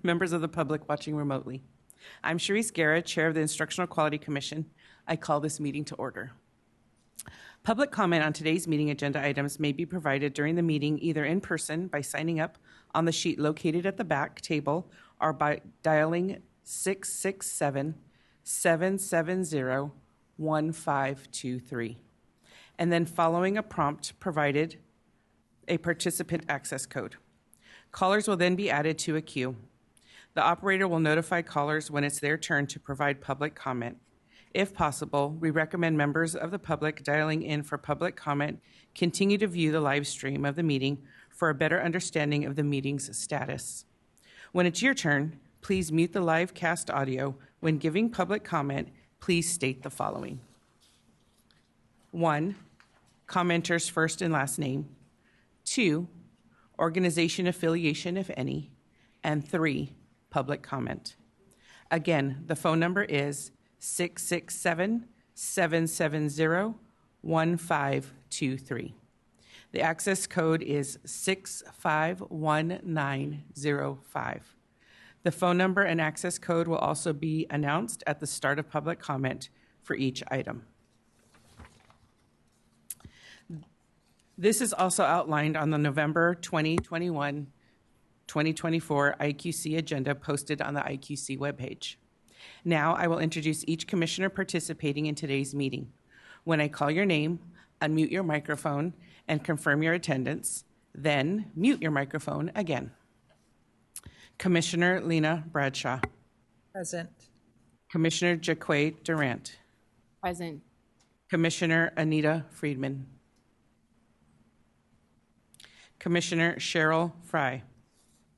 members of the public watching remotely. I'm Sharice Guerra, Chair of the Instructional Quality Commission. I call this meeting to order. Public comment on today's meeting agenda items may be provided during the meeting either in person by signing up on the sheet located at the back table or by dialing 667-770-1523 and then following a prompt provided a participant access code. Callers will then be added to a queue. The operator will notify callers when it's their turn to provide public comment. If possible, we recommend members of the public dialing in for public comment continue to view the live stream of the meeting for a better understanding of the meeting's status. When it's your turn, please mute the live cast audio. When giving public comment, please state the following. 1, commenter's first and last name. 2, organization affiliation, if any. And 3, public comment. Again, the phone number is 667-770-1523. The access code is 651905. The phone number and access code will also be announced at the start of public comment for each item. This is also outlined on the November 2021-2024 IQC agenda posted on the IQC webpage. Now I will introduce each commissioner participating in today's meeting. When I call your name, unmute your microphone and confirm your attendance, then mute your microphone again. Commissioner Lena Bradshaw. Present. Commissioner Jaquay Durant. Present. Commissioner Anita Friedman. Commissioner Cheryl Fry.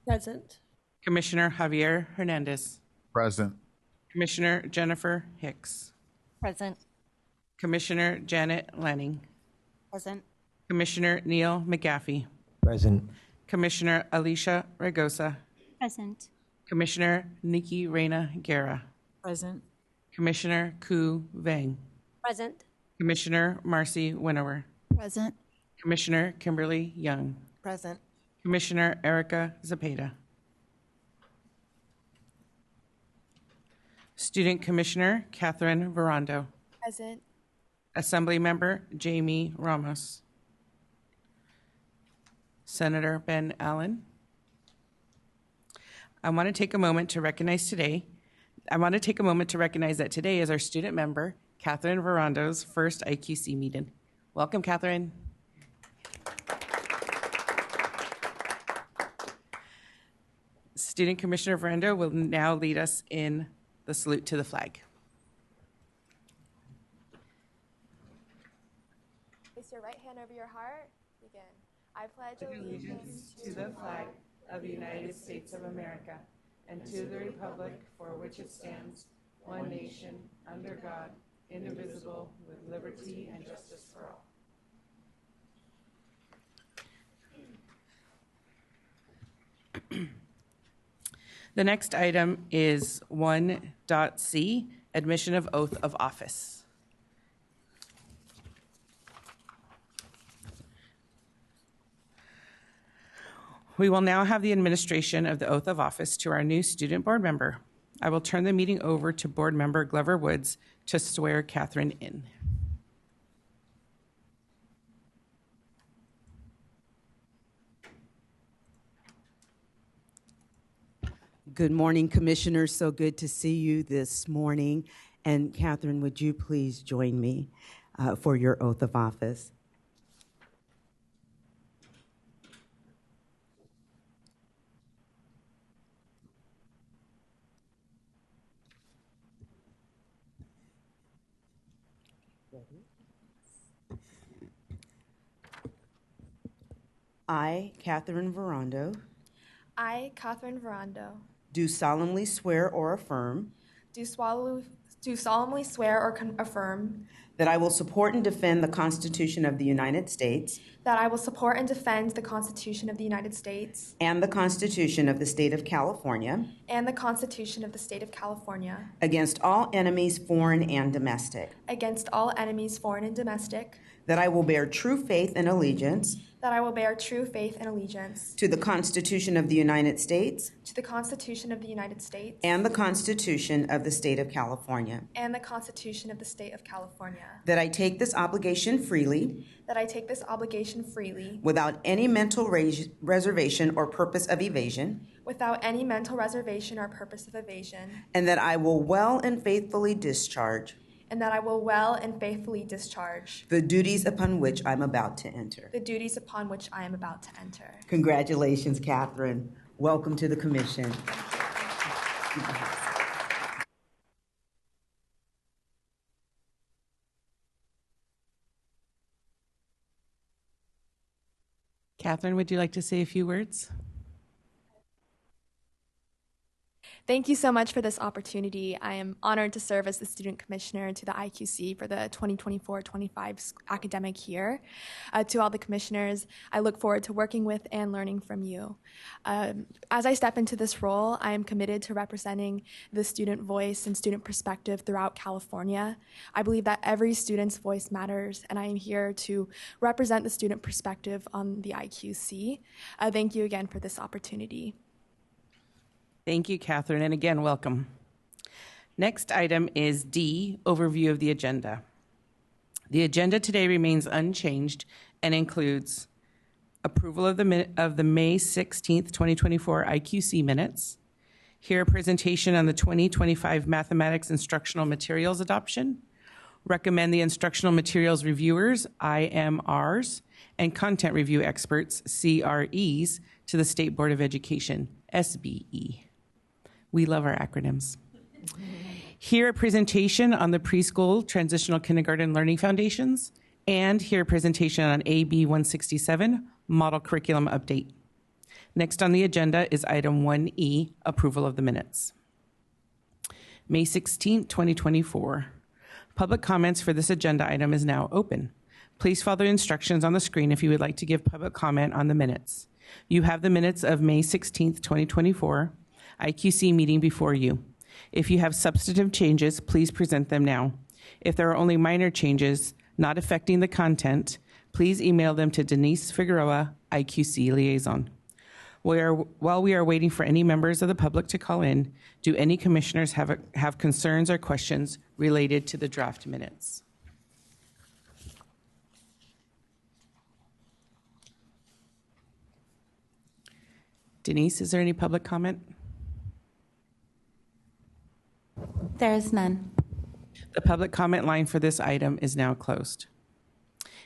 Present. Commissioner Javier Hernandez. Present. Commissioner Jennifer Hicks. Present. Commissioner Janet Lanning. Present. Commissioner Neil McGaffey. Present. Commissioner Alicia Ragosa. Present. Commissioner Nikki Reyna Guerra. Present. Commissioner Ku Vang. Present. Commissioner Marcy Winower. Present. Commissioner Kimberly Young. Present. Commissioner Erica Zepeda. Student Commissioner Catherine Verando. Present. Assembly Member Jamie Ramos. Senator Ben Allen. I want to take a moment to recognize that today is our student member, Catherine Verando's first IQC meeting. Welcome, Catherine. Student Commissioner Verando will now lead us in the salute to the flag. Place your right hand over your heart. Begin. I pledge Allegiance to the flag of the United States of America and to the republic for which it stands, one nation, under God, indivisible, with liberty and justice for all. The next item is 1.c, admission of oath of office. We will now have the administration of the oath of office to our new student board member. I will turn the meeting over to board member Glover Woods to swear Catherine in. Good morning, Commissioners. So good to see you this morning. And Catherine, would you please join me for your oath of office? I, Catherine Verando, I, Catherine Verando, do solemnly swear or affirm do solemnly swear or affirm that I will support and defend the Constitution of the United States that I will support and defend the Constitution of the United States and the Constitution of the State of California and the Constitution of the State of California against all enemies, foreign and domestic, against all enemies, foreign and domestic, that I will bear true faith and allegiance that I will bear true faith and allegiance to the Constitution of the United States to the Constitution of the United States and the Constitution of the State of California, and the Constitution of the State of California, that I take this obligation freely that I take this obligation freely without any mental reservation or purpose of evasion, without any mental reservation or purpose of evasion, and that I will well and faithfully discharge and that I will well and faithfully discharge the duties upon which I'm about to enter. the duties upon which I am about to enter. Congratulations, Catherine. Welcome to the commission. Catherine, would you like to say a few words? Thank you so much for this opportunity. I am honored to serve as the student commissioner to the IQC for the 2024-25 academic year. To all the commissioners, I look forward to working with and learning from you. As I step into this role, I am committed to representing the student voice and student perspective throughout California. I believe that every student's voice matters, and I am here to represent the student perspective on the IQC. Thank you again for this opportunity. Thank you, Catherine, and again, welcome. Next item is D, overview of the agenda. The agenda today remains unchanged and includes approval of the May 16th, 2024 IQC minutes, hear a presentation on the 2025 mathematics instructional materials adoption, recommend the instructional materials reviewers, IMRs, and content review experts, CREs, to the State Board of Education, SBE. We love our acronyms. Hear a presentation on the preschool transitional kindergarten learning foundations, and hear a presentation on AB 167, model curriculum update. Next on the agenda is item 1E, approval of the minutes. May 16, 2024. Public comments for this agenda item is now open. Please follow the instructions on the screen if you would like to give public comment on the minutes. You have the minutes of May 16, 2024, IQC meeting before you. If you have substantive changes, please present them now. If there are only minor changes not affecting the content, please email them to Denise Figueroa, IQC liaison. While we are waiting for any members of the public to call in, do any commissioners have concerns or questions related to the draft minutes? Denise, is there any public comment? There is none. The public comment line for this item is now closed.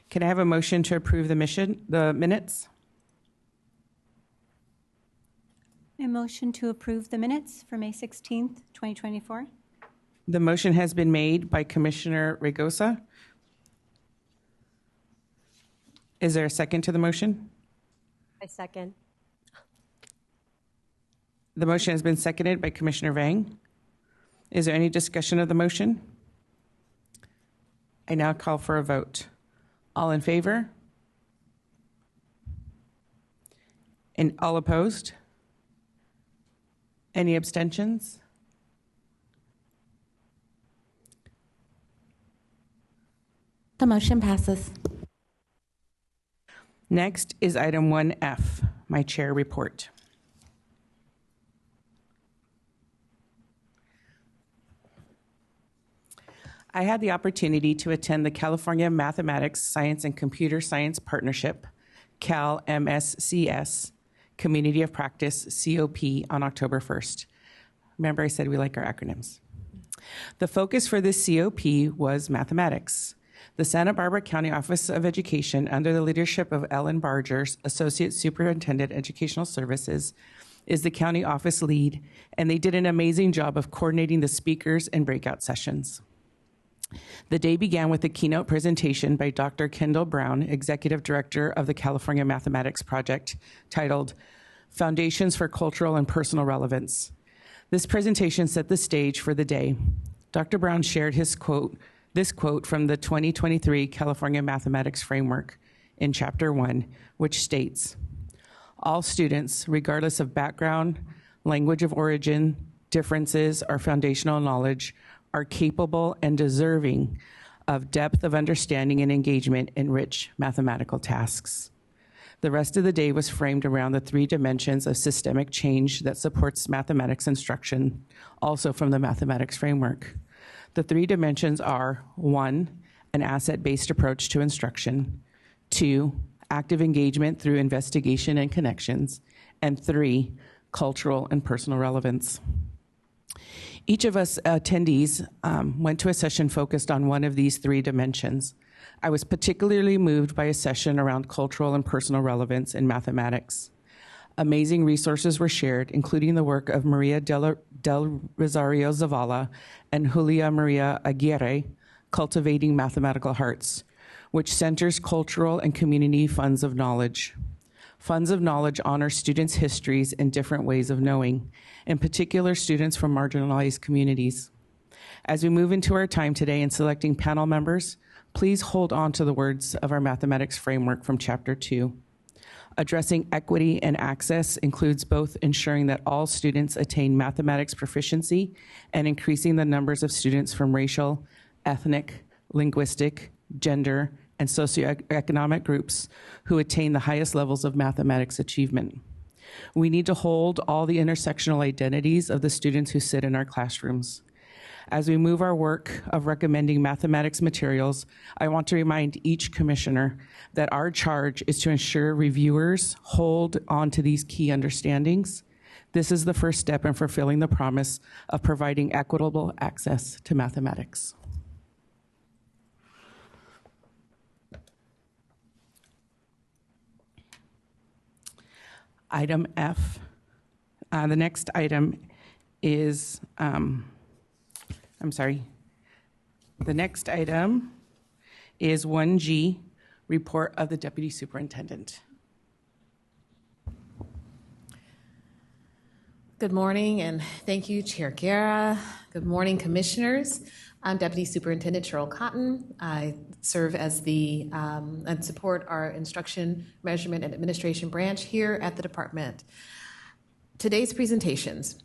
Can I have a motion to approve the minutes? A motion to approve the minutes for May 16th, 2024. The motion has been made by Commissioner Regosa. Is there a second to the motion? I second. The motion has been seconded by Commissioner Vang. Is there any discussion of the motion? I now call for a vote. All in favor? And all opposed? Any abstentions? The motion passes. Next is item 1F, my chair report. I had the opportunity to attend the California Mathematics, Science, and Computer Science Partnership, CalMSCS, Community of Practice, COP, on October 1st. Remember I said we like our acronyms. The focus for this COP was mathematics. The Santa Barbara County Office of Education, under the leadership of Ellen Barger, Associate Superintendent, Educational Services, is the county office lead, and they did an amazing job of coordinating the speakers and breakout sessions. The day began with a keynote presentation by Dr. Kendall Brown, Executive Director of the California Mathematics Project, titled Foundations for Cultural and Personal Relevance. This presentation set the stage for the day. Dr. Brown shared his quote, This quote from the 2023 California Mathematics Framework in Chapter 1, which states, "All students, regardless of background, language of origin, differences, or foundational knowledge, are capable and deserving of depth of understanding and engagement in rich mathematical tasks." The rest of the day was framed around the 3 dimensions of systemic change that supports mathematics instruction, also from the mathematics framework. The 3 dimensions are 1, an asset-based approach to instruction, 2, active engagement through investigation and connections, and 3, cultural and personal relevance. Each of us attendees went to a session focused on one of these 3 dimensions. I was particularly moved by a session around cultural and personal relevance in mathematics. Amazing resources were shared, including the work of Maria del Rosario Zavala and Julia Maria Aguirre, Cultivating Mathematical Hearts, which centers cultural and community funds of knowledge. Funds of knowledge honor students' histories and different ways of knowing, in particular students from marginalized communities. As we move into our time today in selecting panel members, please hold on to the words of our mathematics framework from Chapter 2. Addressing equity and access includes both ensuring that all students attain mathematics proficiency and increasing the numbers of students from racial, ethnic, linguistic, gender, and socioeconomic groups who attain the highest levels of mathematics achievement. We need to hold all the intersectional identities of the students who sit in our classrooms. As we move our work of recommending mathematics materials, I want to remind each commissioner that our charge is to ensure reviewers hold on to these key understandings. This is the first step in fulfilling the promise of providing equitable access to mathematics. Item F. The next item is, the next item is 1G, Report of the Deputy Superintendent. Good morning, and thank you, Chair Guerra. Good morning, Commissioners. I'm Deputy Superintendent Cheryl Cotton. I serve as and support our Instruction, Measurement, and Administration branch here at the department. Today's presentations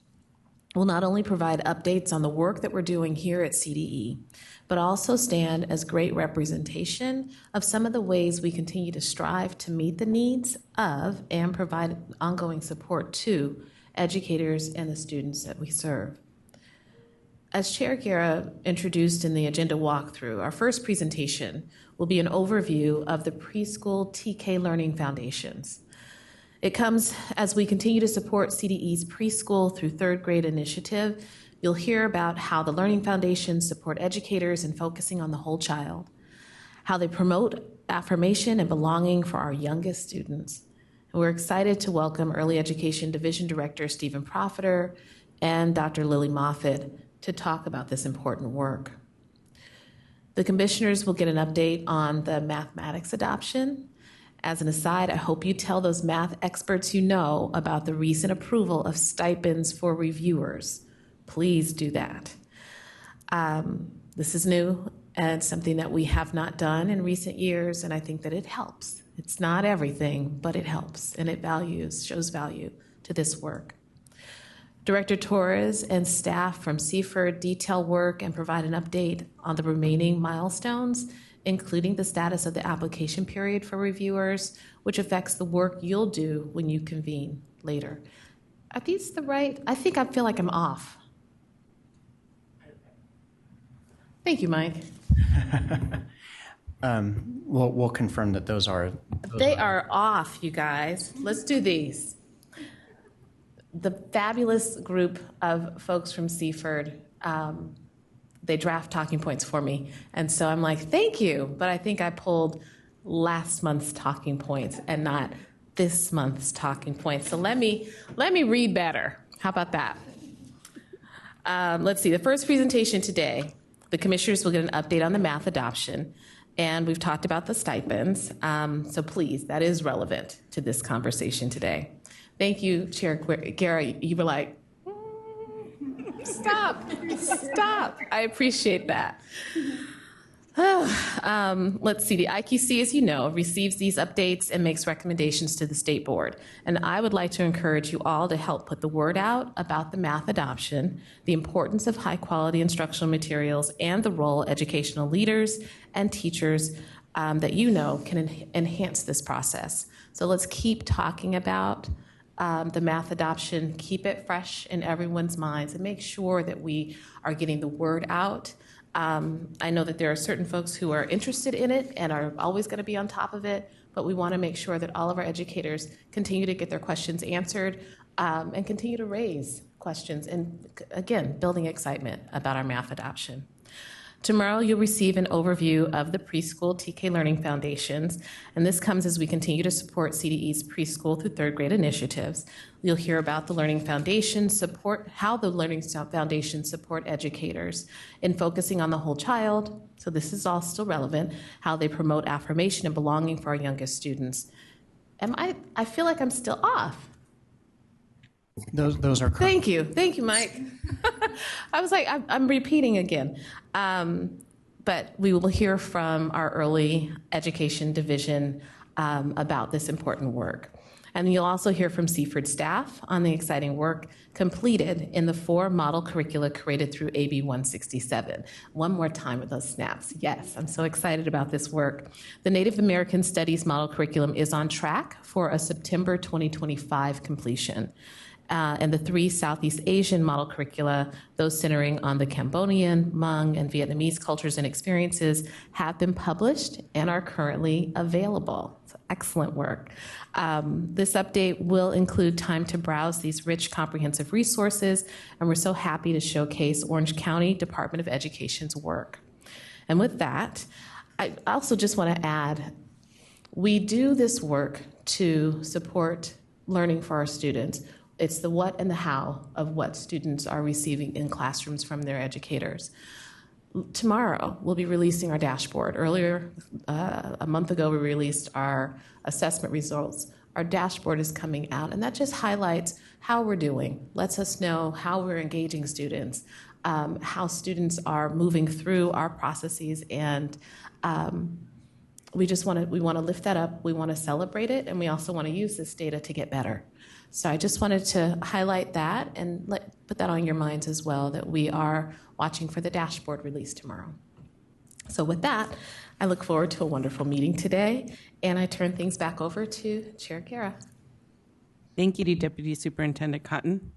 will not only provide updates on the work that we're doing here at CDE, but also stand as great representation of some of the ways we continue to strive to meet the needs of and provide ongoing support to educators and the students that we serve. As Chair Guerra introduced in the agenda walkthrough, our first presentation will be an overview of the Preschool TK Learning Foundations. It comes as we continue to support CDE's preschool through 3rd grade initiative. You'll hear about how the Learning Foundations support educators in focusing on the whole child, how they promote affirmation and belonging for our youngest students. And we're excited to welcome Early Education Division Director Stephen Profiter and Dr. Lily Moffitt to talk about this important work. The commissioners will get an update on the mathematics adoption. As an aside, I hope you tell those math experts you know about the recent approval of stipends for reviewers. Please do that. This is new and something that we have not done in recent years, and I think that it helps. It's not everything, but it helps, and it shows value to this work. Director Torres and staff from CFER detail work and provide an update on the remaining milestones, including the status of the application period for reviewers, which affects the work you'll do when you convene later. Are these the right? I feel like I'm off. Thank you, Mike. We'll confirm that those are. They are off, you guys. Let's do these. The fabulous group of folks from Seaford, they draft talking points for me. And so I'm like, thank you. But I think I pulled last month's talking points and not this month's talking points. So let me read better. How about that? Let's see, the first presentation today, the commissioners will get an update on the math adoption. And we've talked about the stipends. So please, that is relevant to this conversation today. Thank you, Chair Guerra. You were like, stop. I appreciate that. Let's see, the IQC, as you know, receives these updates and makes recommendations to the state board. And I would like to encourage you all to help put the word out about the math adoption, the importance of high quality instructional materials, and the role educational leaders and teachers that you know can enhance this process. So let's keep talking about the math adoption, keep it fresh in everyone's minds, and make sure that we are getting the word out. I know that there are certain folks who are interested in it and are always going to be on top of it, but we want to make sure that all of our educators continue to get their questions answered and continue to raise questions and, again, building excitement about our math adoption. Tomorrow, you'll receive an overview of the preschool TK Learning Foundations, and this comes as we continue to support CDE's preschool through third grade initiatives. You'll hear about the Learning Foundations how the Learning Foundations support educators in focusing on the whole child, so this is all still relevant, how they promote affirmation and belonging for our youngest students. I feel like I'm still off. Those are correct. Thank you, Mike. I was like, I'm repeating again. But we will hear from our early education division about this important work. And you'll also hear from Seaford staff on the exciting work completed in the 4 model curricula created through AB 167. One more time with those snaps. Yes, I'm so excited about this work. The Native American Studies model curriculum is on track for a September 2025 completion. And the 3 Southeast Asian model curricula, those centering on the Cambodian, Hmong, and Vietnamese cultures and experiences, have been published and are currently available. So excellent work. This update will include time to browse these rich, comprehensive resources, and we're so happy to showcase Orange County Department of Education's work. And with that, I also just want to add, we do this work to support learning for our students. It's the what and the how of what students are receiving in classrooms from their educators. Tomorrow, we'll be releasing our dashboard. Earlier, a month ago, we released our assessment results. Our dashboard is coming out, and that just highlights how we're doing, lets us know how we're engaging students, how students are moving through our processes, and we want to lift that up. We want to celebrate it, and we also want to use this data to get better. So I just wanted to highlight that and put that on your minds as well, that we are watching for the dashboard release tomorrow. So with that, I look forward to a wonderful meeting today, and I turn things back over to Chair Guerra. Thank you to Deputy Superintendent Cotton.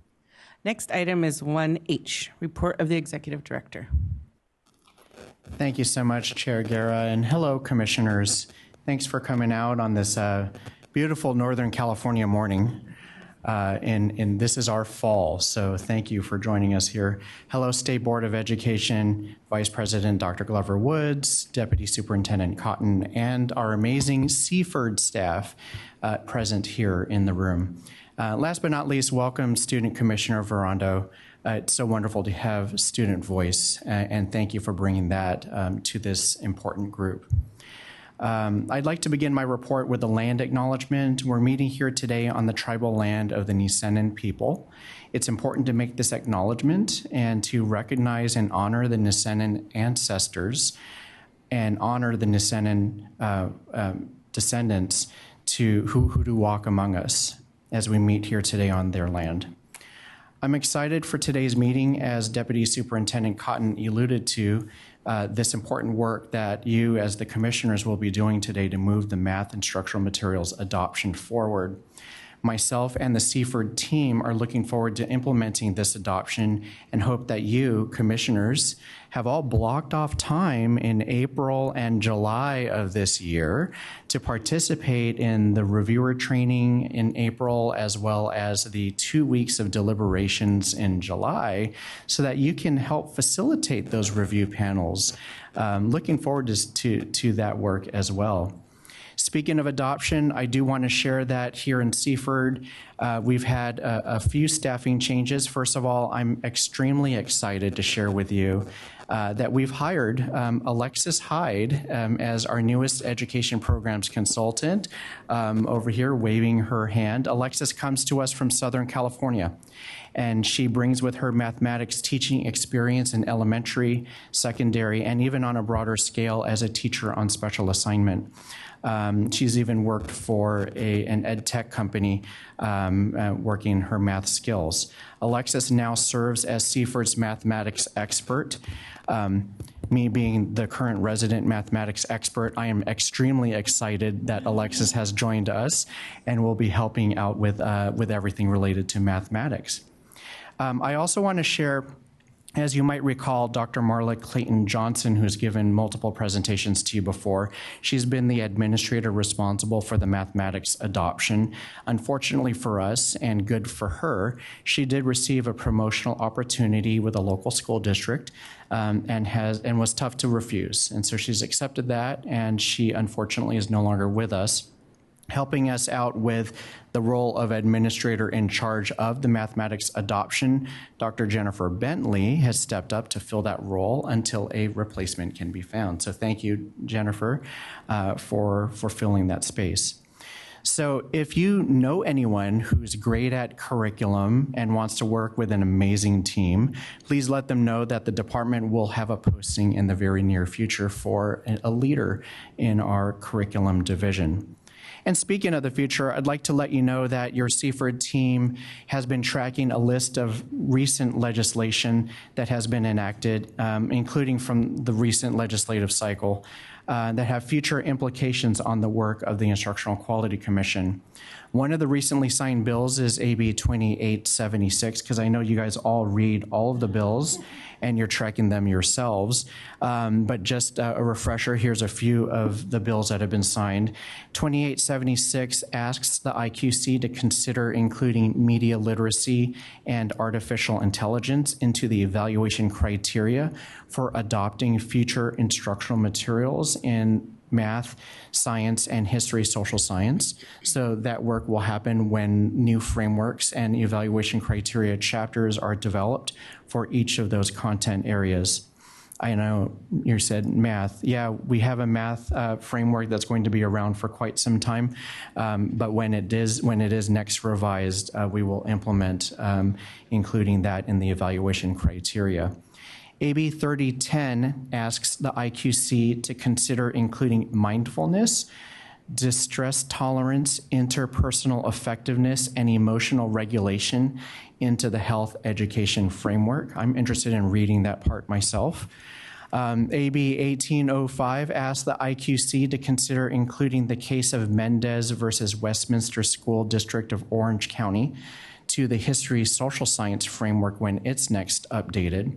Next item is 1H, Report of the Executive Director. Thank you so much, Chair Guerra, and hello, commissioners. Thanks for coming out on this beautiful Northern California morning. And this is our fall, so thank you for joining us here. Hello, State Board of Education, Vice President Dr. Glover Woods, Deputy Superintendent Cotton, and our amazing Seaford staff present here in the room. Last but not least, welcome Student Commissioner Verando. It's so wonderful to have student voice, and thank you for bringing that to this important group. I'd like to begin my report with a land acknowledgement. We're meeting here today on the tribal land of the Nisenan people. It's important to make this acknowledgement and to recognize and honor the Nisenan ancestors and honor the Nisenan descendants who do walk among us as we meet here today on their land. I'm excited for today's meeting, as Deputy Superintendent Cotton alluded to, this important work that you as the commissioners will be doing today to move the math instructional materials adoption forward. Myself and the Seaford team are looking forward to implementing this adoption and hope that you, commissioners, have all blocked off time in April and July of this year to participate in the reviewer training in April, as well as the 2 weeks of deliberations in July, so that you can help facilitate those review panels. Looking forward to that work as well. Speaking of adoption, I do want to share that here in Seaford, we've had a few staffing changes. First of all, I'm extremely excited to share with you that we've hired Alexis Hyde as our newest education programs consultant. Over here, waving her hand. Alexis comes to us from Southern California, and she brings with her mathematics teaching experience in elementary, secondary, and even on a broader scale as a teacher on special assignment. She's even worked for an ed tech company working her math skills. Alexis now serves as Seaford's mathematics expert. Me being the current resident mathematics expert, I am extremely excited that Alexis has joined us and will be helping out with everything related to mathematics. I also want to share, as you might recall, Dr. Marla Clayton Johnson, who's given multiple presentations to you before, she's been the administrator responsible for the mathematics adoption. Unfortunately for us, and good for her, she did receive a promotional opportunity with a local school district and was tough to refuse. And so she's accepted that, and she unfortunately is no longer with us. Helping us out with the role of administrator in charge of the mathematics adoption, Dr. Jennifer Bentley has stepped up to fill that role until a replacement can be found. So thank you, Jennifer, for filling that space. So if you know anyone who's great at curriculum and wants to work with an amazing team, please let them know that the department will have a posting in the very near future for a leader in our curriculum division. And speaking of the future, I'd like to let you know that your Seaford team has been tracking a list of recent legislation that has been enacted, including from the recent legislative cycle, that have future implications on the work of the Instructional Quality Commission. One of the recently signed bills is AB 2876, because I know you guys all read all of the bills and you're tracking them yourselves. But just a refresher, here's a few of the bills that have been signed. 2876 asks the IQC to consider including media literacy and artificial intelligence into the evaluation criteria for adopting future instructional materials in math, science, and history, social science. So that work will happen when new frameworks and evaluation criteria chapters are developed for each of those content areas. I know you said math. Yeah, we have a math framework that's going to be around for quite some time, but when it is next revised, we will implement including that in the evaluation criteria. AB 3010 asks the IQC to consider including mindfulness, distress tolerance, interpersonal effectiveness, and emotional regulation into the health education framework. I'm interested in reading that part myself. AB 1805 asks the IQC to consider including the case of Mendez versus Westminster School District of Orange County to the history social science framework when it's next updated.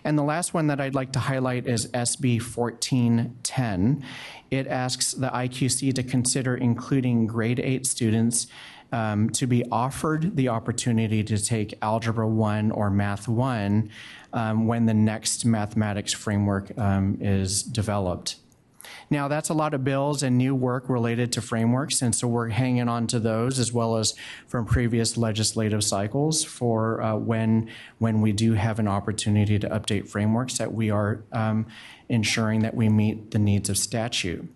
And the last one that I'd like to highlight is SB 1410. It asks the IQC to consider including grade 8 students to be offered the opportunity to take Algebra 1 or Math 1 when the next mathematics framework is developed. Now, that's a lot of bills and new work related to frameworks, and so we're hanging on to those as well as from previous legislative cycles for when we do have an opportunity to update frameworks, that we are ensuring that we meet the needs of statute.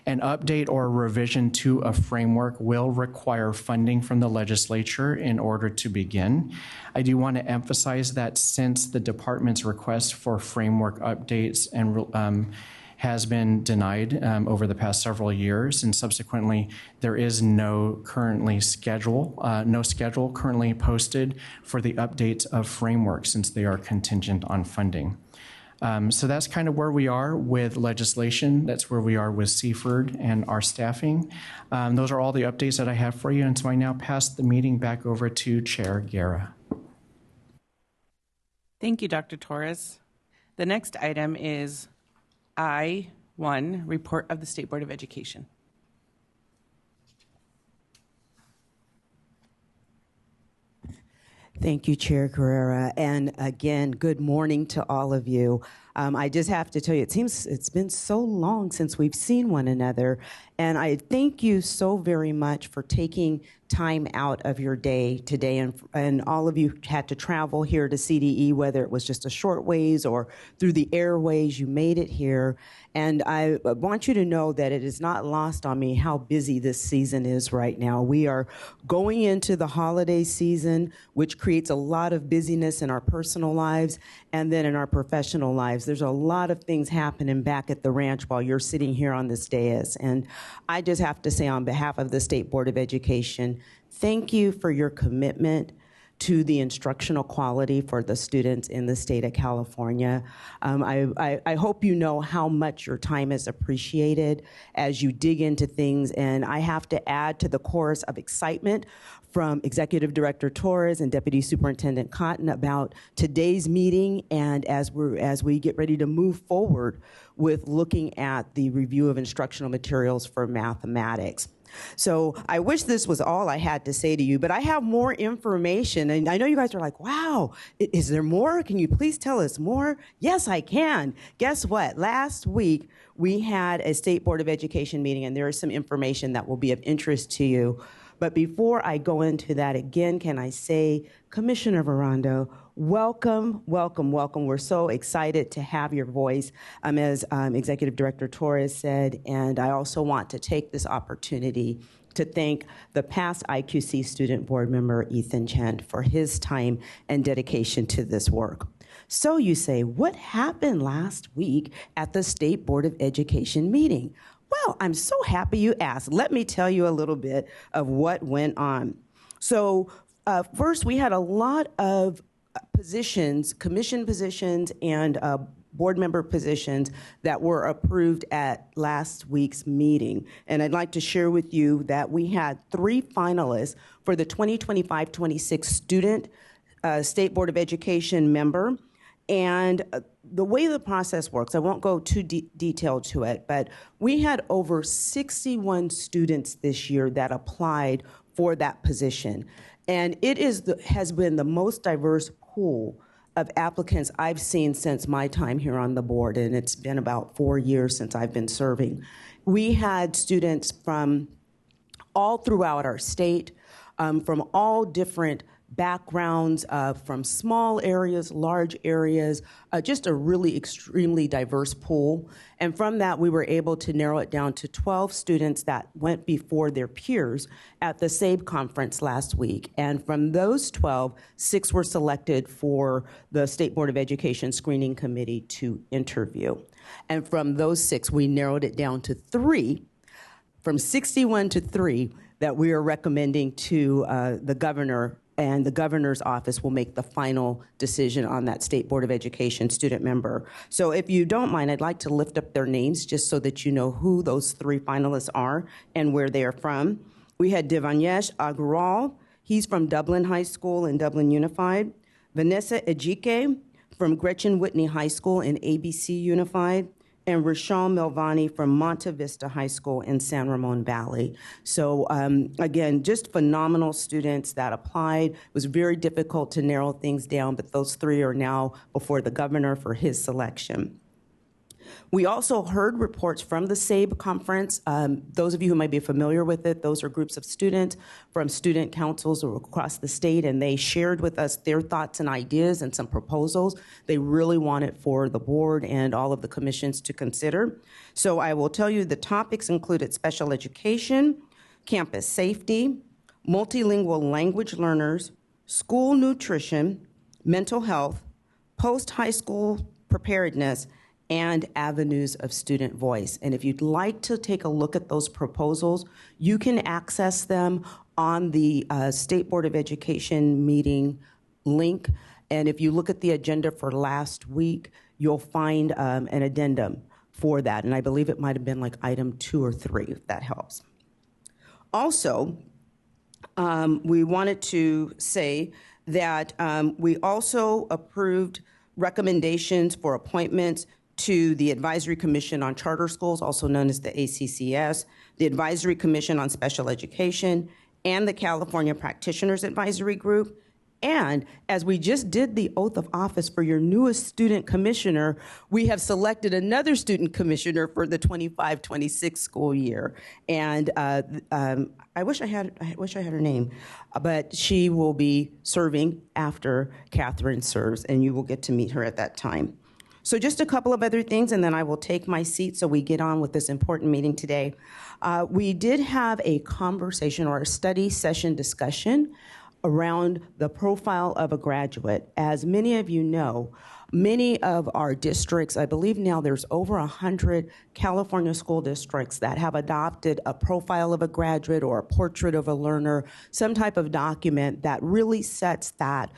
An update or revision to a framework will require funding from the legislature in order to begin. I do want to emphasize that since the department's request for framework updates and has been denied over the past several years, and subsequently there is no schedule currently posted for the updates of frameworks since they are contingent on funding. So that's kind of where we are with legislation. That's where we are with Seaford and our staffing. Those are all the updates that I have for you, and so I now pass the meeting back over to Chair Guerra. Thank you, Dr. Torres. The next item is I-1, Report of the State Board of Education. Thank you, Chair Carrera. And again, good morning to all of you. I just have to tell you, it seems it's been so long since we've seen one another. And I thank you so very much for taking time out of your day today. And all of you had to travel here to CDE, whether it was just a short ways or through the airways, you made it here. And I want you to know that it is not lost on me how busy this season is right now. We are going into the holiday season, which creates a lot of busyness in our personal lives and then in our professional lives. There's a lot of things happening back at the ranch while you're sitting here on this dais. And I just have to say, on behalf of the State Board of Education, thank you for your commitment to the instructional quality for the students in the state of California. I hope you know how much your time is appreciated as you dig into things, and I have to add to the chorus of excitement from Executive Director Torres and Deputy Superintendent Cotton about today's meeting, and as we get ready to move forward with looking at the review of instructional materials for mathematics. So I wish this was all I had to say to you, but I have more information. And I know you guys are like, wow, is there more? Can you please tell us more? Yes, I can. Guess what? Last week, we had a State Board of Education meeting, and there is some information that will be of interest to you. But before I go into that again, can I say, Commissioner Verando, welcome, welcome, welcome. We're so excited to have your voice, as Executive Director Torres said, and I also want to take this opportunity to thank the past IQC student board member, Ethan Chen, for his time and dedication to this work. So you say, what happened last week at the State Board of Education meeting? Well, I'm so happy you asked. Let me tell you a little bit of what went on. So first, we had a lot of positions, commission positions, and board member positions that were approved at last week's meeting. And I'd like to share with you that we had 3 finalists for the 2025-26 student State Board of Education member. And the way the process works, I won't go too detailed to it, but we had over 61 students this year that applied for that position. And it has been the most diverse pool of applicants I've seen since my time here on the board, and it's been about 4 years since I've been serving. We had students from all throughout our state, from all different backgrounds, from small areas, large areas, just a really extremely diverse pool. And from that, we were able to narrow it down to 12 students that went before their peers at the SABE conference last week. And from those 12, 6 were selected for the State Board of Education Screening Committee to interview. And from those 6, we narrowed it down to 3, from 61 to 3, that we are recommending to the governor, and the governor's office will make the final decision on that State Board of Education student member. So if you don't mind, I'd like to lift up their names just so that you know who those 3 finalists are and where they are from. We had Devanyesh Agrawal. He's from Dublin High School and Dublin Unified. Vanessa Ejike from Gretchen Whitney High School and ABC Unified. And Rishal Melvani from Monte Vista High School in San Ramon Valley. So again, just phenomenal students that applied. It was very difficult to narrow things down, but those 3 are now before the governor for his selection. We also heard reports from the SABE conference. Those of you who might be familiar with it, those are groups of students from student councils across the state, and they shared with us their thoughts and ideas and some proposals they really wanted for the board and all of the commissions to consider. So I will tell you the topics included special education, campus safety, multilingual language learners, school nutrition, mental health, post-high school preparedness, and avenues of student voice. And if you'd like to take a look at those proposals, you can access them on the State Board of Education meeting link. And if you look at the agenda for last week, you'll find an addendum for that. And I believe it might have been like item 2 or 3, if that helps. Also, we wanted to say that we also approved recommendations for appointments to the Advisory Commission on Charter Schools, also known as the ACCS, the Advisory Commission on Special Education, and the California Practitioners Advisory Group. And as we just did the oath of office for your newest student commissioner, we have selected another student commissioner for the 25-26 school year. And I wish I had her name, but she will be serving after Catherine serves, and you will get to meet her at that time. So just a couple of other things, and then I will take my seat so we get on with this important meeting today. We did have a conversation or a study session discussion around the profile of a graduate. As many of you know, many of our districts, I believe now there's over 100 California school districts that have adopted a profile of a graduate or a portrait of a learner, some type of document that really sets that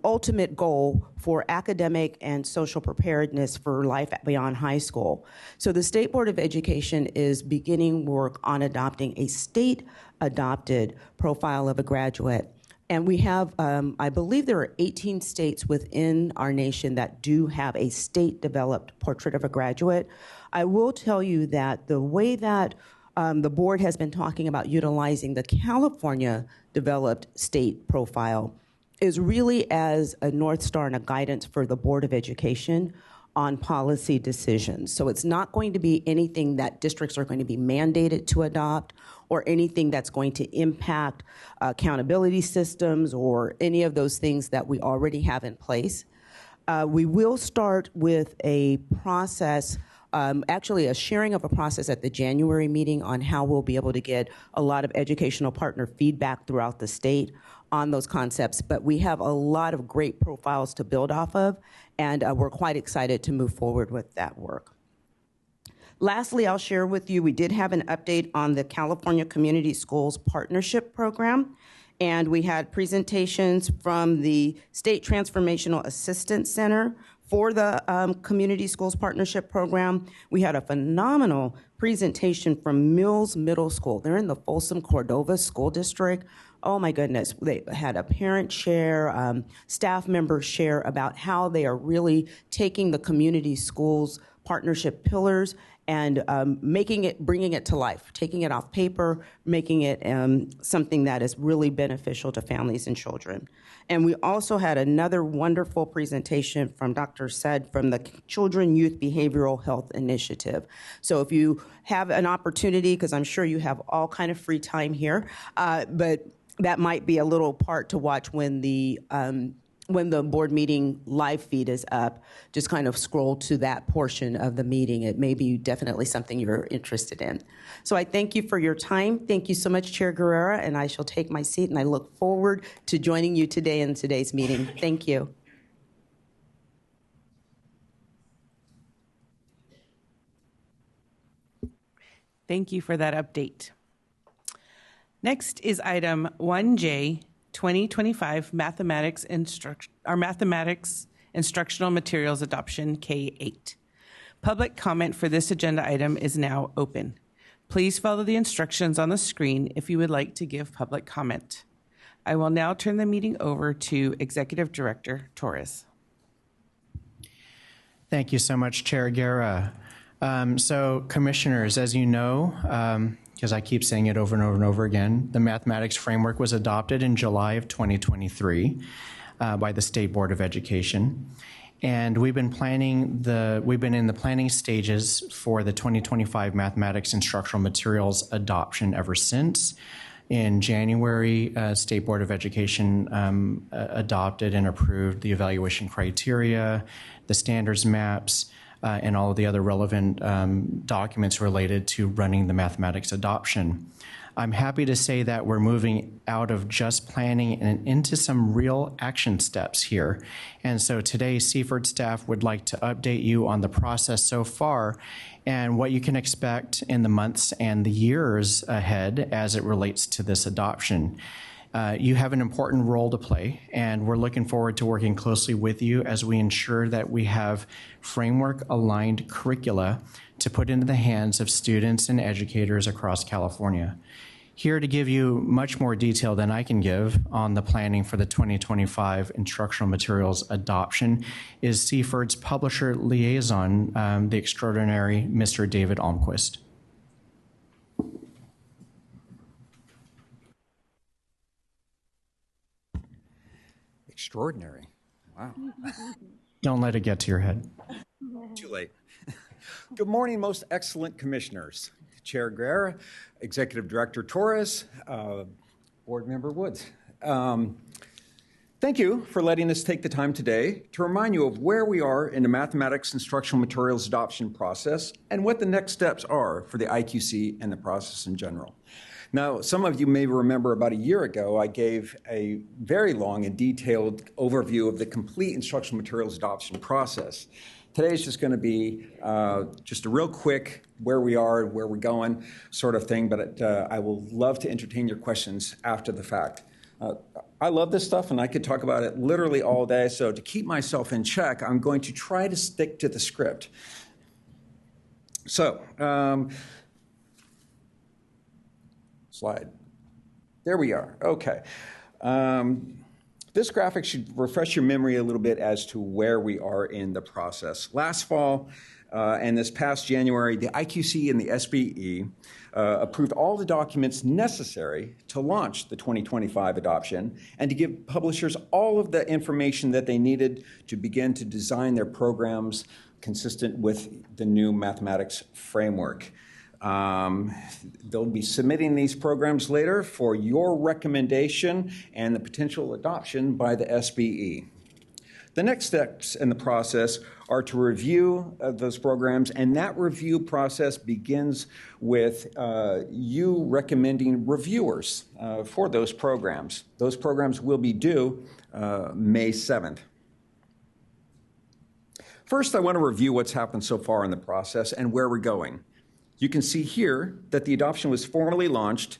ultimate goal for academic and social preparedness for life beyond high school. So the State Board of Education is beginning work on adopting a state-adopted profile of a graduate. And we have, I believe there are 18 states within our nation that do have a state-developed portrait of a graduate. I will tell you that the way that the board has been talking about utilizing the California-developed state profile is really as a North Star and a guidance for the Board of Education on policy decisions. So it's not going to be anything that districts are going to be mandated to adopt or anything that's going to impact accountability systems or any of those things that we already have in place. We will start with a process, actually a sharing of a process at the January meeting on how we'll be able to get a lot of educational partner feedback throughout the state on those concepts. But we have a lot of great profiles to build off of, and we're quite excited to move forward with that work. Lastly, I'll share with you, we did have an update on the California Community Schools Partnership Program, and we had presentations from the State Transformational Assistance Center for the Community Schools Partnership Program. We had a phenomenal presentation from Mills Middle School. They're in the Folsom Cordova School District. Oh my goodness, they had a parent share, staff members share about how they are really taking the community schools partnership pillars and bringing it to life, taking it off paper, making it something that is really beneficial to families and children. And we also had another wonderful presentation from Dr. Said from the Children Youth Behavioral Health Initiative. So if you have an opportunity, because I'm sure you have all kind of free time here, but that might be a little part to watch when the board meeting live feed is up, just kind of scroll to that portion of the meeting. It may be definitely something you're interested in. So I thank you for your time. Thank you so much, Chair Guerrera, and I shall take my seat, and I look forward to joining you today in today's meeting. Thank you. Thank you for that update. Next is item 1J, 2025 Mathematics Instructional Materials Adoption K-8. Public comment for this agenda item is now open. Please follow the instructions on the screen if you would like to give public comment. I will now turn the meeting over to Executive Director Torres. Thank you so much, Chair Guerra. So, commissioners, as you know, because I keep saying it over and over and over again, the mathematics framework was adopted in July of 2023 by the State Board of Education. And we've been in the planning stages for the 2025 mathematics instructional materials adoption ever since. In January, State Board of Education adopted and approved the evaluation criteria, the standards maps, and all of the other relevant documents related to running the mathematics adoption. I'm happy to say that we're moving out of just planning and into some real action steps here. And so today, Seaford staff would like to update you on the process so far and what you can expect in the months and the years ahead as it relates to this adoption. You have an important role to play, and we're looking forward to working closely with you as we ensure that we have framework-aligned curricula to put into the hands of students and educators across California. Here to give you much more detail than I can give on the planning for the 2025 instructional materials adoption is Seaford's publisher liaison, the extraordinary Mr. David Almquist. Extraordinary. Wow. Don't let it get to your head. Too late. Good morning, most excellent commissioners. Chair Guerra, Executive Director Torres, Board Member Woods. Thank you for letting us take the time today to remind you of where we are in the mathematics instructional materials adoption process and what the next steps are for the IQC and the process in general. Now, some of you may remember about a year ago, I gave a very long and detailed overview of the complete instructional materials adoption process. Today is just going to be just a real quick where we are, where we're going sort of thing, but I will love to entertain your questions after the fact. I love this stuff, and I could talk about it literally all day, so to keep myself in check, I'm going to try to stick to the script. So, slide. There we are. Okay. This graphic should refresh your memory a little bit as to where we are in the process. Last fall and this past January, the IQC and the SBE approved all the documents necessary to launch the 2025 adoption and to give publishers all of the information that they needed to begin to design their programs consistent with the new mathematics framework. They'll be submitting these programs later for your recommendation and the potential adoption by the SBE. The next steps in the process are to review those programs, and that review process begins with you recommending reviewers for those programs. Those programs will be due May 7th. First, I want to review what's happened so far in the process and where we're going. You can see here that the adoption was formally launched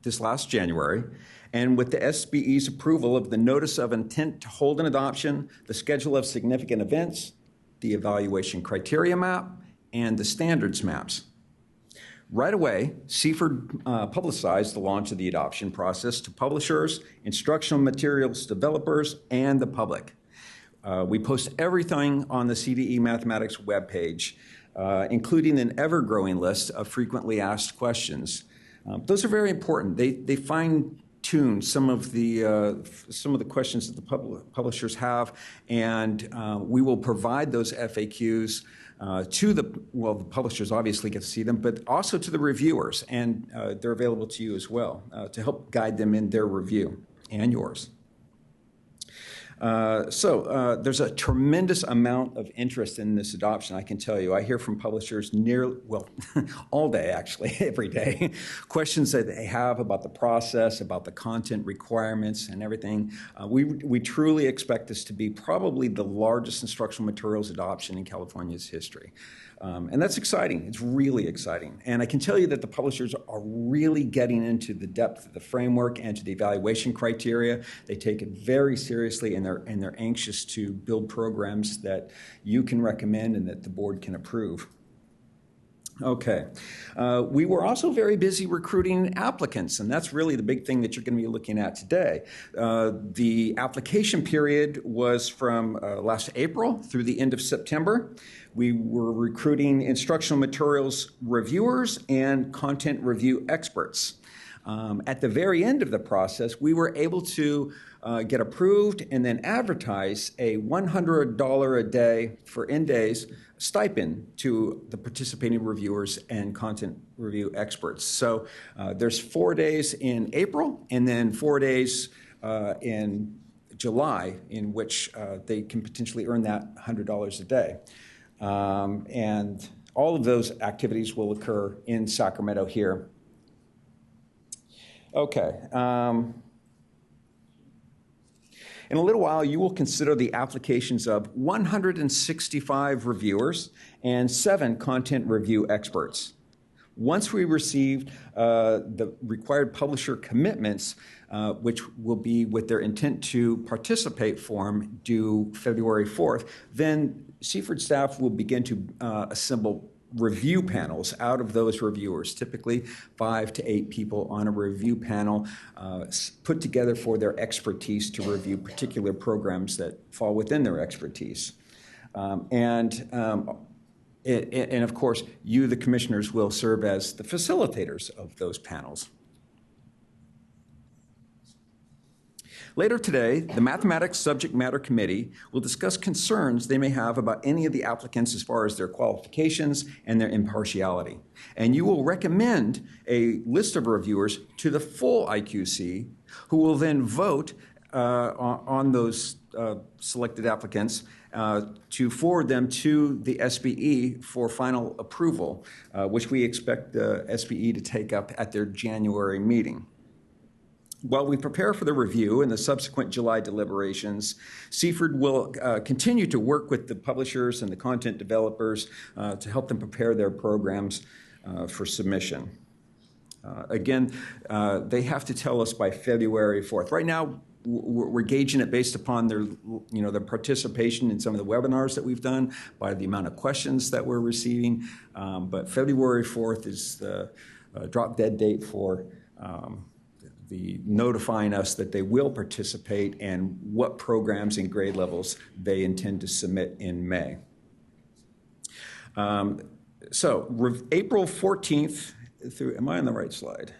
this last January, and with the SBE's approval of the Notice of Intent to Hold an Adoption, the Schedule of Significant Events, the Evaluation Criteria Map, and the Standards Maps. Right away, CFERD publicized the launch of the adoption process to publishers, instructional materials developers, and the public. We post everything on the CDE Mathematics webpage, including an ever-growing list of frequently asked questions. Those are very important. They fine-tune some of the questions that the publishers have, and we will provide those FAQs to the publishers obviously get to see them, but also to the reviewers, and they're available to you as well to help guide them in their review and yours. There's a tremendous amount of interest in this adoption, I can tell you. I hear from publishers all day, actually, every day, questions that they have about the process, about the content requirements and everything. We truly expect this to be probably the largest instructional materials adoption in California's history. And that's exciting. It's really exciting. And I can tell you that the publishers are really getting into the depth of the framework and to the evaluation criteria. They take it very seriously, and they're anxious to build programs that you can recommend and that the board can approve. Okay. We were also very busy recruiting applicants, and that's really the big thing that you're going to be looking at today. The application period was from last April through the end of September. We were recruiting instructional materials reviewers and content review experts. At the very end of the process, we were able to get approved and then advertise a $100 a day for days stipend to the participating reviewers and content review experts. So there's 4 days in April and then 4 days in July in which they can potentially earn that $100 a day. And all of those activities will occur in Sacramento here. Okay. In a little while, you will consider the applications of 165 reviewers and 7 content review experts. Once we receive the required publisher commitments, which will be with their intent to participate form due February 4th, then CFERD staff will begin to assemble review panels out of those reviewers, typically 5 to 8 people on a review panel put together for their expertise to review particular programs that fall within their expertise. And of course, you, the commissioners, will serve as the facilitators of those panels. Later today, the Mathematics Subject Matter Committee will discuss concerns they may have about any of the applicants as far as their qualifications and their impartiality. And you will recommend a list of reviewers to the full IQC, who will then vote on those selected applicants to forward them to the SBE for final approval, which we expect the SBE to take up at their January meeting. While we prepare for the review and the subsequent July deliberations, CFRD will continue to work with the publishers and the content developers to help them prepare their programs for submission. Again, they have to tell us by February 4th. Right now, we're gauging it based upon their participation in some of the webinars that we've done, by the amount of questions that we're receiving. But February 4th is the drop dead date for the notifying us that they will participate and what programs and grade levels they intend to submit in May. So April 14th through, am I on the right slide?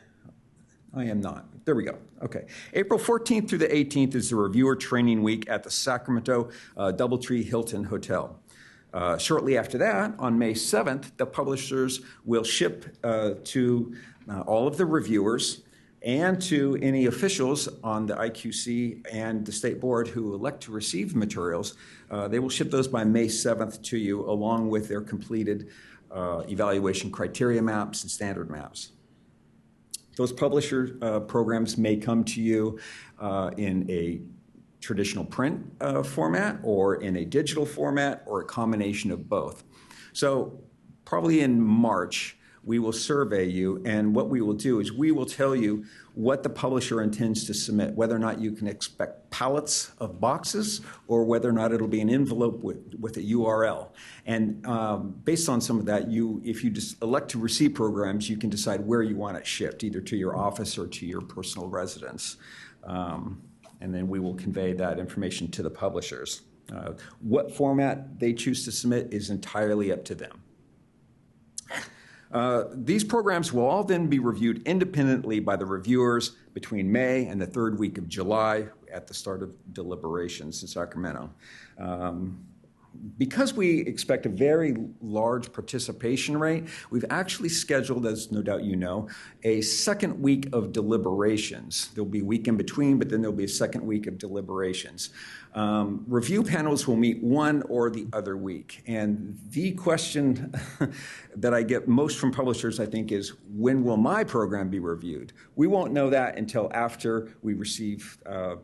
I am not. There we go. Okay. April 14th through the 18th is the reviewer training week at the Sacramento Doubletree Hilton Hotel. Shortly after that, on May 7th, the publishers will ship to all of the reviewers and to any officials on the IQC and the state board who elect to receive materials. They will ship those by May 7th to you, along with their completed evaluation criteria maps and standard maps. Those publisher programs may come to you in a traditional print format, or in a digital format, or a combination of both. So probably in March, we will survey you, and what we will do is we will tell you what the publisher intends to submit, whether or not you can expect pallets of boxes, or whether or not it'll be an envelope with a URL. And based on some of that, if you just elect to receive programs, you can decide where you want it shipped, either to your office or to your personal residence. And then we will convey that information to the publishers. What format they choose to submit is entirely up to them. These programs will all then be reviewed independently by the reviewers between May and the third week of July at the start of deliberations in Sacramento. Because we expect a very large participation rate, we've actually scheduled, as no doubt you know, a second week of deliberations. There'll be a week in between, but then there'll be a second week of deliberations. Review panels will meet one or the other week. And the question that I get most from publishers, I think, is, when will my program be reviewed? We won't know that until after we receive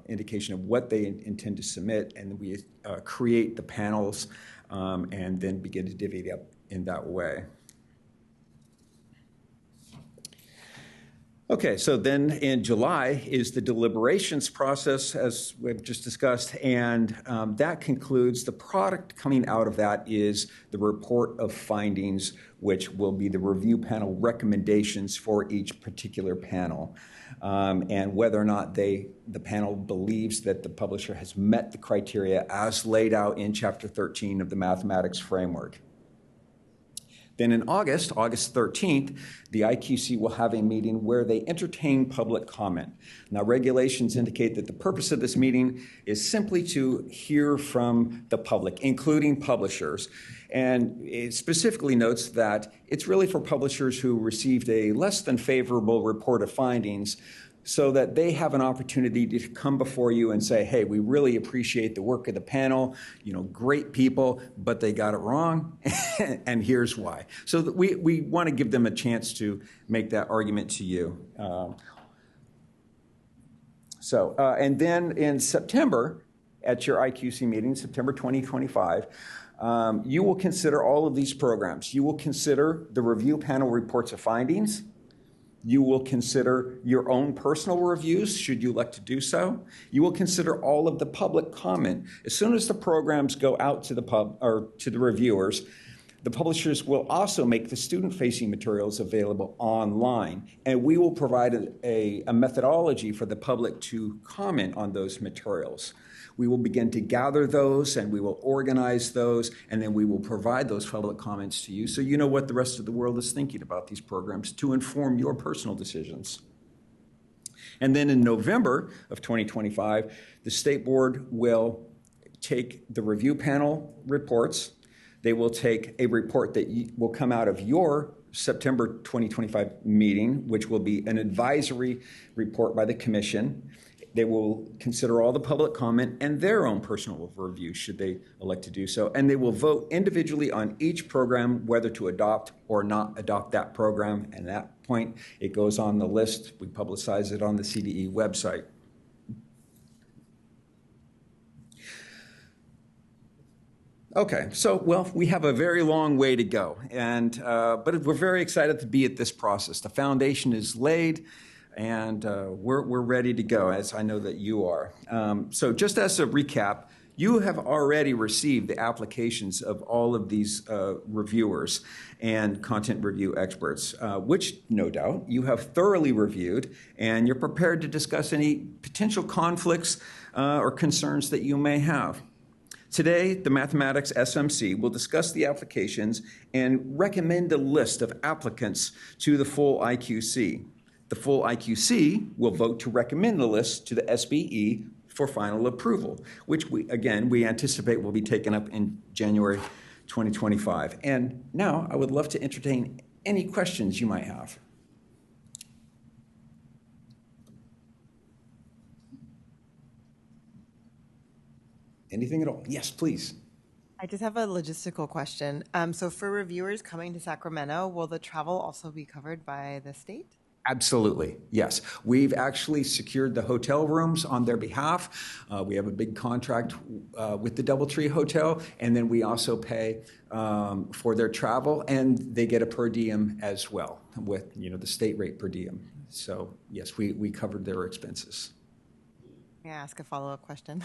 indication of what they intend to submit, and we create the panels and then begin to divvy it up in that way. Okay, so then in July is the deliberations process, as we've just discussed, and that concludes. The product coming out of that is the report of findings, which will be the review panel recommendations for each particular panel, and whether or not the panel believes that the publisher has met the criteria as laid out in Chapter 13 of the Mathematics Framework. Then in August 13th, the IQC will have a meeting where they entertain public comment. Now, regulations indicate that the purpose of this meeting is simply to hear from the public, including publishers. And it specifically notes that it's really for publishers who received a less than favorable report of findings, so that they have an opportunity to come before you and say, hey, we really appreciate the work of the panel, great people, but they got it wrong, and here's why. So that we want to give them a chance to make that argument to you. And then in September, at your IQC meeting, September 2025, you will consider all of these programs. You will consider the review panel reports of findings. You will consider your own personal reviews, should you elect to do so. You will consider all of the public comment. As soon as the programs go out to the reviewers, the publishers will also make the student-facing materials available online, and we will provide a methodology for the public to comment on those materials. We will begin to gather those, and we will organize those, and then we will provide those public comments to you so you know what the rest of the world is thinking about these programs to inform your personal decisions. And then in November of 2025, the state board will take the review panel reports. They will take a report that will come out of your September 2025 meeting, which will be an advisory report by the commission. They will consider all the public comment and their own personal review, should they elect to do so. And they will vote individually on each program, whether to adopt or not adopt that program. And at that point, it goes on the list. We publicize it on the CDE website. Okay, so, well, we have a very long way to go, but we're very excited to be at this process. The foundation is laid, and we're ready to go, as I know that you are. So just as a recap, you have already received the applications of all of these reviewers and content review experts, which, no doubt, you have thoroughly reviewed, and you're prepared to discuss any potential conflicts or concerns that you may have. Today, the Mathematics SMC will discuss the applications and recommend a list of applicants to the full IQC. The full IQC will vote to recommend the list to the SBE for final approval, which we anticipate will be taken up in January 2025. And now I would love to entertain any questions you might have. Anything at all? Yes, please. I just have a logistical question. So for reviewers coming to Sacramento, will the travel also be covered by the state? Absolutely, yes. We've actually secured the hotel rooms on their behalf. We have a big contract with the DoubleTree Hotel, and then we also pay for their travel, and they get a per diem as well with the state rate per diem. So yes, we covered their expenses. May I ask a follow-up question?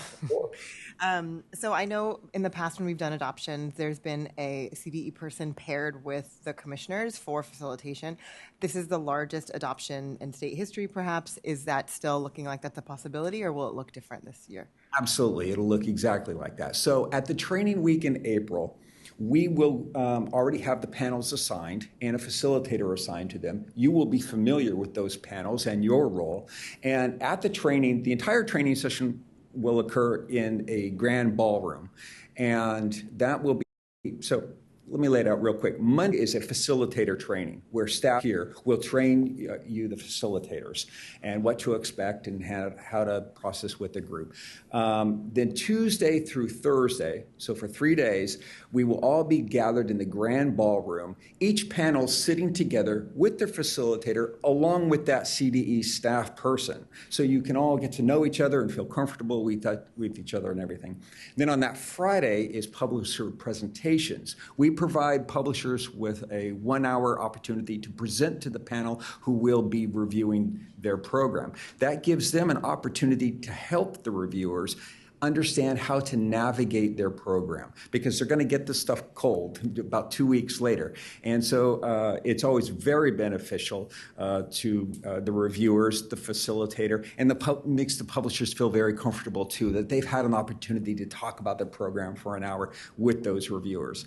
So I know in the past when we've done adoptions, there's been a CDE person paired with the commissioners for facilitation. This is the largest adoption in state history, perhaps. Is that still looking like that's a possibility, or will it look different this year? Absolutely. It'll look exactly like that. So at the training week in April, we will already have the panels assigned and a facilitator assigned to them. You will be familiar with those panels and your role. And at the training, the entire training session will occur in a grand ballroom. And that will be, so let me lay it out real quick. Monday is a facilitator training where staff here will train you, the facilitators, and what to expect and how to process with the group. Then Tuesday through Thursday, so for 3 days, we will all be gathered in the grand ballroom, each panel sitting together with their facilitator along with that CDE staff person. So you can all get to know each other and feel comfortable with each other and everything. Then on that Friday is publisher presentations. We provide publishers with a 1-hour opportunity to present to the panel who will be reviewing their program. That gives them an opportunity to help the reviewers understand how to navigate their program, because they're going to get this stuff cold about 2 weeks later. And so it's always very beneficial to the reviewers, the facilitator, and makes the publishers feel very comfortable too, that they've had an opportunity to talk about their program for an hour with those reviewers.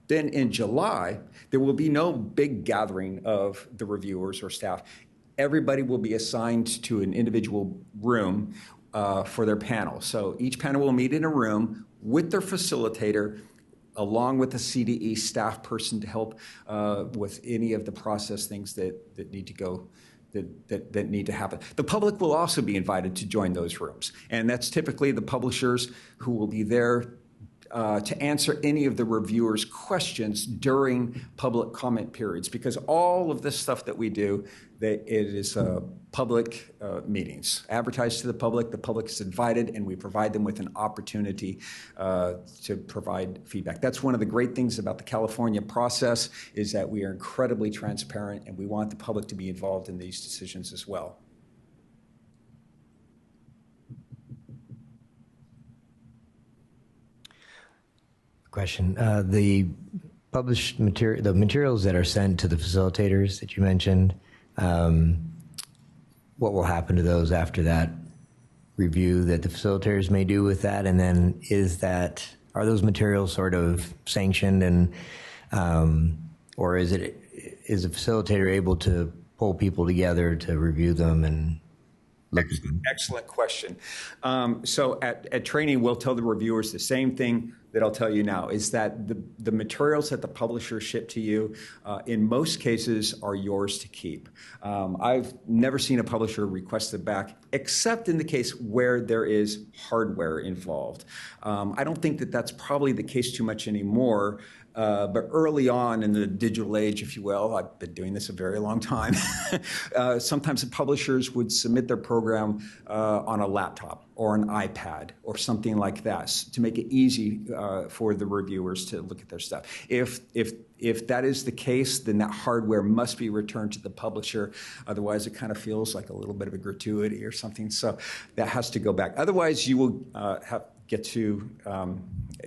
Then in July, there will be no big gathering of the reviewers or staff. Everybody will be assigned to an individual room for their panel. So each panel will meet in a room with their facilitator, along with a CDE staff person to help with any of the process things that need to go, that need to happen. The public will also be invited to join those rooms. And that's typically the publishers who will be there to answer any of the reviewers' questions during public comment periods, because all of this stuff that we do, it is public meetings, advertised to the public is invited, and we provide them with an opportunity to provide feedback. That's one of the great things about the California process, is that we are incredibly transparent, and we want the public to be involved in these decisions as well. Question. The published material, the materials that are sent to the facilitators that you mentioned, what will happen to those after that review that the facilitators may do with that? And then are those materials sort of sanctioned, and or is the facilitator able to pull people together to review them? And Excellent question. So at training, we'll tell the reviewers the same thing that I'll tell you now, is that the materials that the publisher ship to you, in most cases, are yours to keep. I've never seen a publisher request it back, except in the case where there is hardware involved. I don't think that that's probably the case too much anymore. But early on in the digital age, if you will, I've been doing this a very long time, sometimes the publishers would submit their program on a laptop or an iPad or something like that to make it easy for the reviewers to look at their stuff. If that is the case, then that hardware must be returned to the publisher. Otherwise, it kind of feels like a little bit of a gratuity or something. So that has to go back. Otherwise, you will get to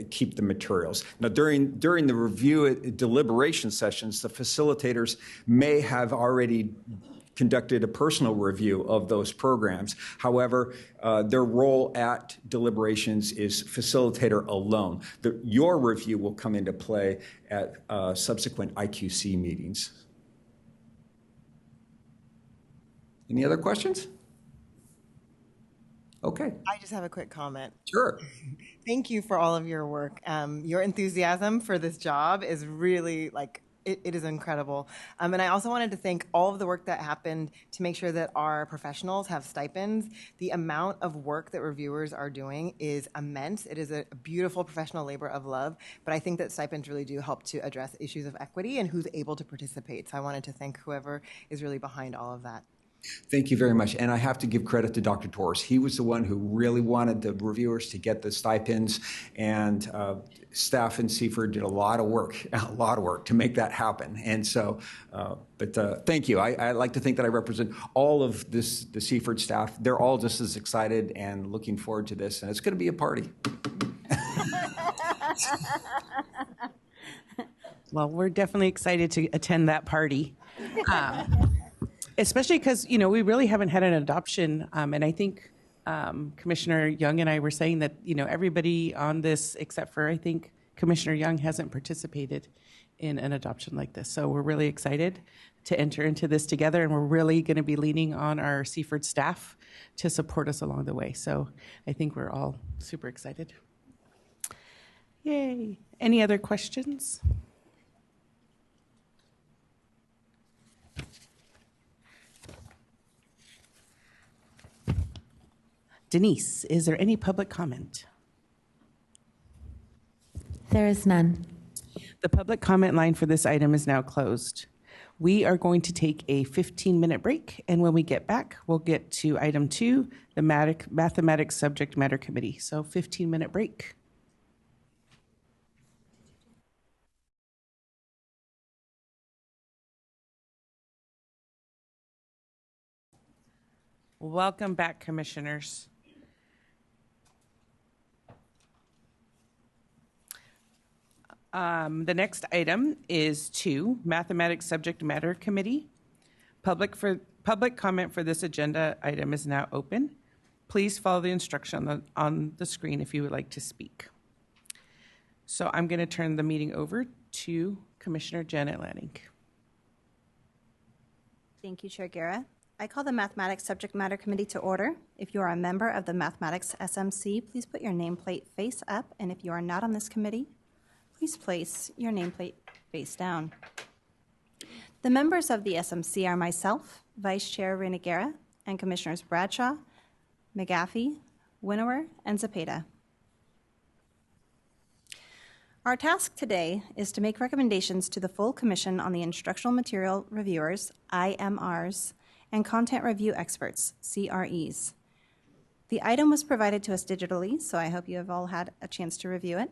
keep the materials. Now, during the review deliberation sessions, the facilitators may have already conducted a personal review of those programs. However, their role at deliberations is facilitator alone. Your review will come into play at subsequent IQC meetings. Any other questions? Okay. I just have a quick comment. Sure. Thank you for all of your work. Your enthusiasm for this job is really it is incredible. And I also wanted to thank all of the work that happened to make sure that our professionals have stipends. The amount of work that reviewers are doing is immense. It is a beautiful professional labor of love, but I think that stipends really do help to address issues of equity and who's able to participate. So I wanted to thank whoever is really behind all of that. Thank you very much. And I have to give credit to Dr. Torres. He was the one who really wanted the reviewers to get the stipends, and staff in Seaford did a lot of work to make that happen. And so, but thank you. I like to think that I represent all of the Seaford staff. They're all just as excited and looking forward to this, and it's going to be a party. Well, we're definitely excited to attend that party. Especially because, we really haven't had an adoption. And I think Commissioner Young and I were saying that, everybody on this, except for, I think, Commissioner Young hasn't participated in an adoption like this. So we're really excited to enter into this together. And we're really going to be leaning on our Seaford staff to support us along the way. So I think we're all super excited. Yay. Any other questions? Denise, is there any public comment? There is none. The public comment line for this item is now closed. We are going to take a 15-minute break, and when we get back, we'll get to item 2, the Mathematics Subject Matter Committee. So 15-minute break. Welcome back, commissioners. The next item is 2, Mathematics Subject Matter Committee. Public comment for this agenda item is now open. Please follow the instruction on the screen if you would like to speak. So I'm going to turn the meeting over to Commissioner Janet Lanning. Thank you, Chair Guerra. I call the Mathematics Subject Matter Committee to order. If you are a member of the Mathematics SMC, please put your nameplate face up, and if you are not on this committee, please place your nameplate face down. The members of the SMC are myself, Vice Chair Rena Guerra, and Commissioners Bradshaw, McGaffey, Winnower, and Zepeda. Our task today is to make recommendations to the full commission on the Instructional Material Reviewers, IMRs, and Content Review Experts, CREs. The item was provided to us digitally, so I hope you have all had a chance to review it.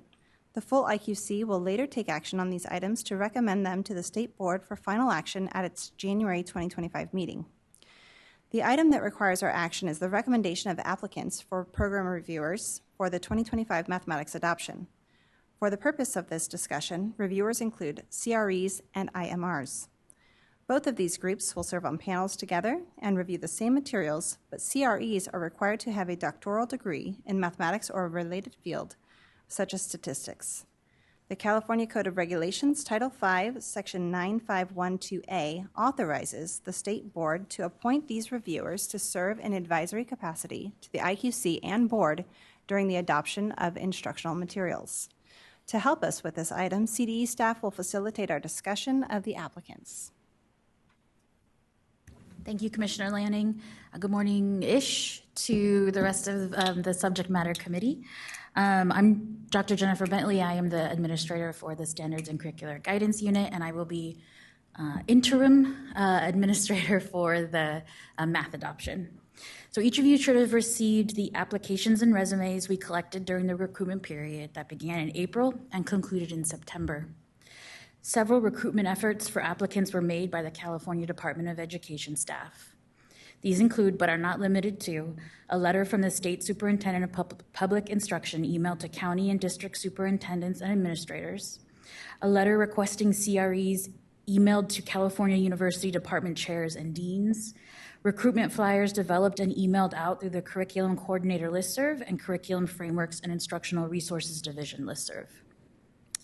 The full IQC will later take action on these items to recommend them to the State Board for final action at its January 2025 meeting. The item that requires our action is the recommendation of applicants for program reviewers for the 2025 mathematics adoption. For the purpose of this discussion, reviewers include CREs and IMRs. Both of these groups will serve on panels together and review the same materials, but CREs are required to have a doctoral degree in mathematics or a related field, such as statistics. The California Code of Regulations, Title V, Section 9512A, authorizes the State Board to appoint these reviewers to serve in advisory capacity to the IQC and Board during the adoption of instructional materials. To help us with this item, CDE staff will facilitate our discussion of the applicants. Thank you, Commissioner Lanning. Good morning-ish to the rest of the subject matter committee. I'm Dr. Jennifer Bentley. I am the administrator for the Standards and Curricular Guidance Unit, and I will be interim administrator for the math adoption. So each of you should have received the applications and resumes we collected during the recruitment period that began in April and concluded in September. Several recruitment efforts for applicants were made by the California Department of Education staff. These include, but are not limited to, a letter from the State Superintendent of Public Instruction emailed to county and district superintendents and administrators, a letter requesting CREs emailed to California University Department chairs and deans, recruitment flyers developed and emailed out through the Curriculum Coordinator listserv and Curriculum Frameworks and Instructional Resources Division listserv,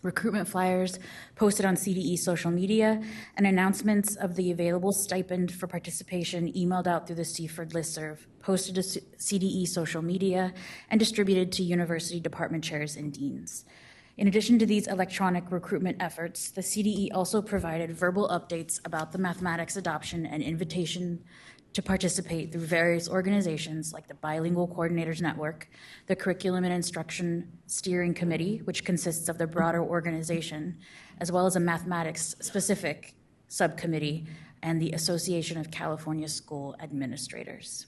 recruitment flyers posted on CDE social media, and announcements of the available stipend for participation emailed out through the CFRD listserv, posted to CDE social media, and distributed to university department chairs and deans. In addition to these electronic recruitment efforts, the CDE also provided verbal updates about the mathematics adoption and invitation to participate through various organizations like the Bilingual Coordinators Network, the Curriculum and Instruction Steering Committee, which consists of the broader organization, as well as a mathematics-specific subcommittee, and the Association of California School Administrators.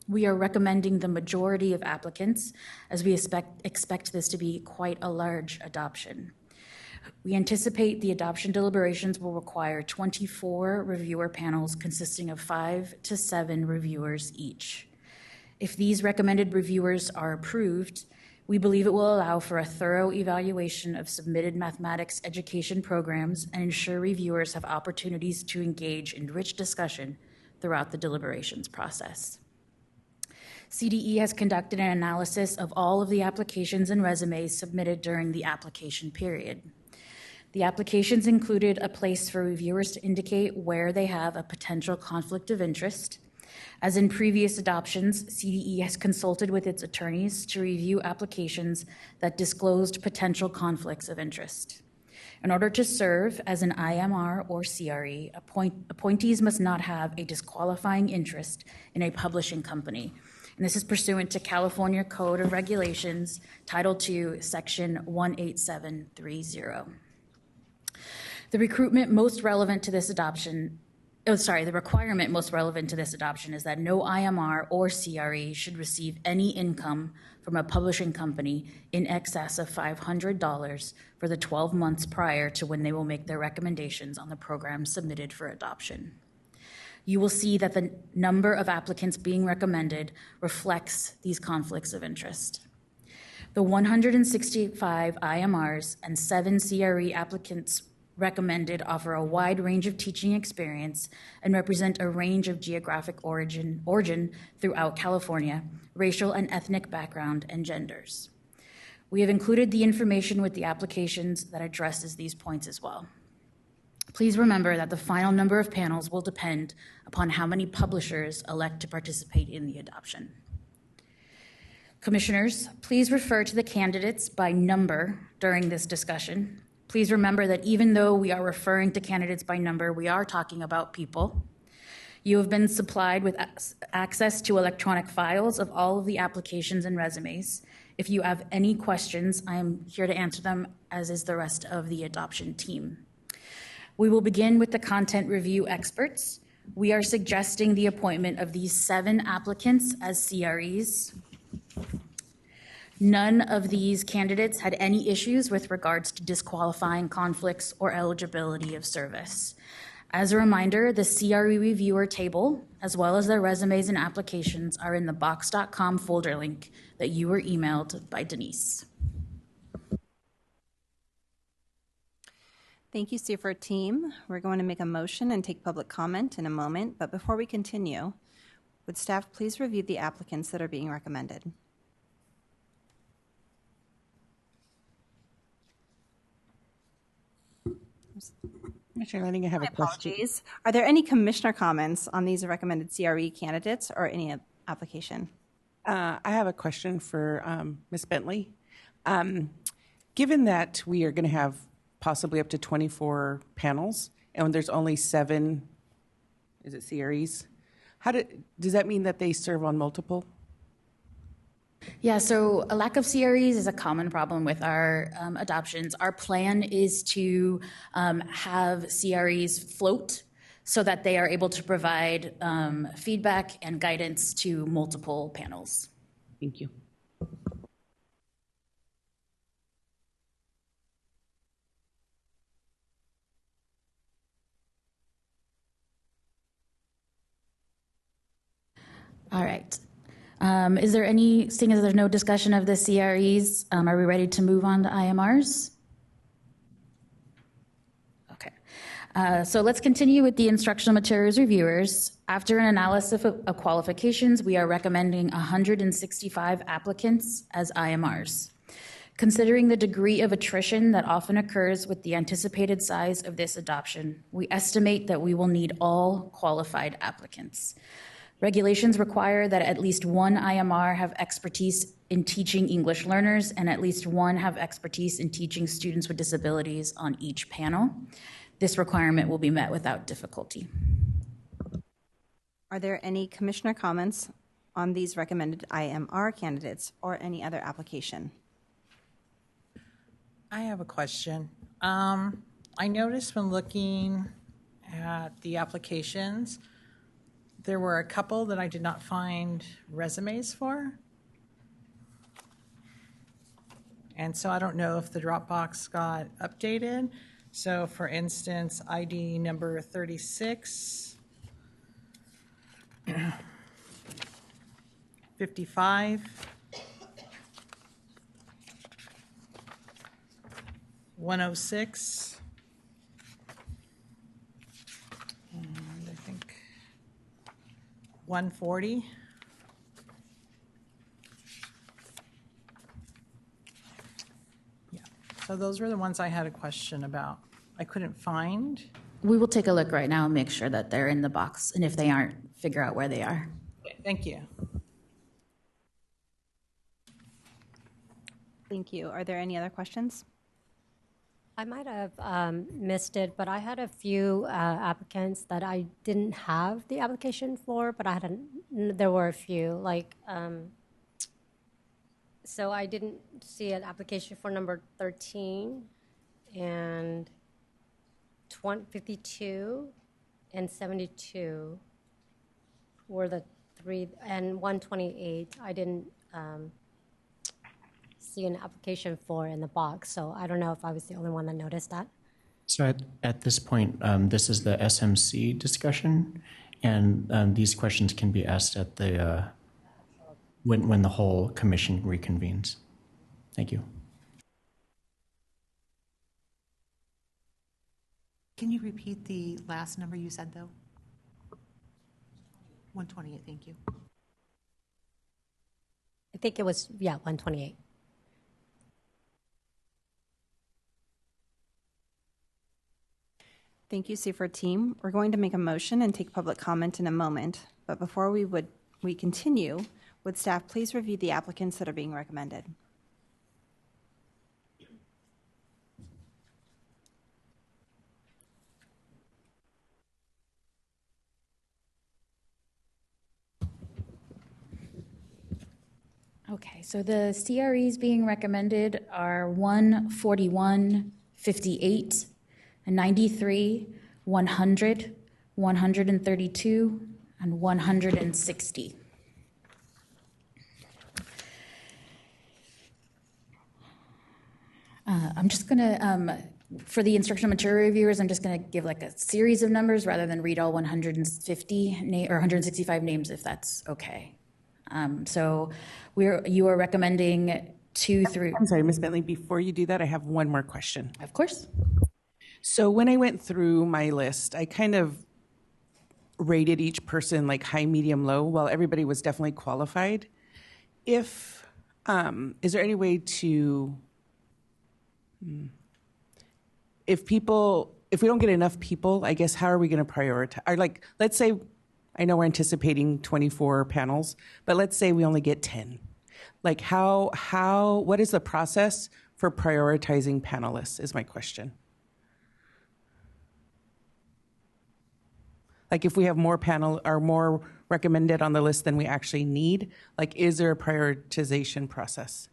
We are recommending the majority of applicants, as we expect this to be quite a large adoption. We anticipate the adoption deliberations will require 24 reviewer panels consisting of 5 to 7 reviewers each. If these recommended reviewers are approved, we believe it will allow for a thorough evaluation of submitted mathematics education programs and ensure reviewers have opportunities to engage in rich discussion throughout the deliberations process. CDE has conducted an analysis of all of the applications and resumes submitted during the application period. The applications included a place for reviewers to indicate where they have a potential conflict of interest. As in previous adoptions, CDE has consulted with its attorneys to review applications that disclosed potential conflicts of interest. In order to serve as an IMR or CRE, appointees must not have a disqualifying interest in a publishing company. And this is pursuant to California Code of Regulations, Title II, Section 18730. The requirement most relevant to this adoption is that no IMR or CRE should receive any income from a publishing company in excess of $500 for the 12 months prior to when they will make their recommendations on the program submitted for adoption. You will see that the number of applicants being recommended reflects these conflicts of interest. The 165 IMRs and 7 CRE applicants recommended offer a wide range of teaching experience and represent a range of geographic origin throughout California, racial and ethnic background, and genders. We have included the information with the applications that addresses these points as well. Please remember that the final number of panels will depend upon how many publishers elect to participate in the adoption. Commissioners, please refer to the candidates by number during this discussion. Please remember that even though we are referring to candidates by number, we are talking about people. You have been supplied with access to electronic files of all of the applications and resumes. If you have any questions, I am here to answer them, as is the rest of the adoption team. We will begin with the content review experts. We are suggesting the appointment of these 7 applicants as CREs. None of these candidates had any issues with regards to disqualifying conflicts or eligibility of service. As a reminder, the CRE reviewer table, as well as their resumes and applications, are in the box.com folder link that you were emailed by Denise. Thank you, CFR team. We're going to make a motion and take public comment in a moment, but before we continue, would staff please review the applicants that are being recommended? Commissioner Lanning, I have a question. Apologies. Are there any commissioner comments on these recommended CRE candidates or any application? I have a question for Ms. Bentley. Given that we are going to have possibly up to 24 panels, and there's only 7, is it CREs? Does that mean that they serve on multiple? Yeah, so a lack of CREs is a common problem with our adoptions. Our plan is to have CREs float so that they are able to provide feedback and guidance to multiple panels. Thank you. All right. Is there seeing as there's no discussion of the CREs, are we ready to move on to IMRs? Okay. So let's continue with the instructional materials reviewers. After an analysis of qualifications, we are recommending 165 applicants as IMRs. Considering the degree of attrition that often occurs with the anticipated size of this adoption, we estimate that we will need all qualified applicants. Regulations require that at least one IMR have expertise in teaching English learners and at least one have expertise in teaching students with disabilities on each panel. This requirement will be met without difficulty. Are there any commissioner comments on these recommended IMR candidates or any other application? I have a question. I noticed when looking at the applications, there were a couple that I did not find resumes for. And so I don't know if the Dropbox got updated. So for instance, ID number 36, 55, 106, and I think 140. Yeah, so those were the ones I had a question about. I couldn't find. We will take a look right now and make sure that they're in the box, and if they aren't, figure out where they are. Thank you. Thank you. Are there any other questions? I might have missed it, but I had a few applicants that I didn't have the application for, but there were a few. So I didn't see an application for number 13 and 52 and 72 were the three, and 128 I didn't see an application for in the box, so I don't know if I was the only one that noticed that. So at this point, this is the SMC discussion, and these questions can be asked at the when the whole commission reconvenes. Thank you. Can you repeat the last number you said, though? 128, thank you. I think it was, 128. Thank you, Seaford team. We're going to make a motion and take public comment in a moment, but before we continue, would staff please review the applicants that are being recommended? Okay, so the CREs being recommended are 141, 58, 93, 100, 132, and 160. I'm just going to, for the instructional material reviewers, I'm just going to give like a series of numbers rather than read all 150 or 165 names, if that's okay. So you are recommending 2 through... I'm sorry, Ms. Bentley, before you do that, I have one more question. Of course. So when I went through my list, I kind of rated each person like high, medium, low, while everybody was definitely qualified. Is there any way to, if people if we don't get enough people, I guess, how are we going to prioritize? Or like, let's say, I know we're anticipating 24 panels, but let's say we only get 10. Like what is the process for prioritizing panelists is my question. Like if we have more panel or more recommended on the list than we actually need, like is there a prioritization process?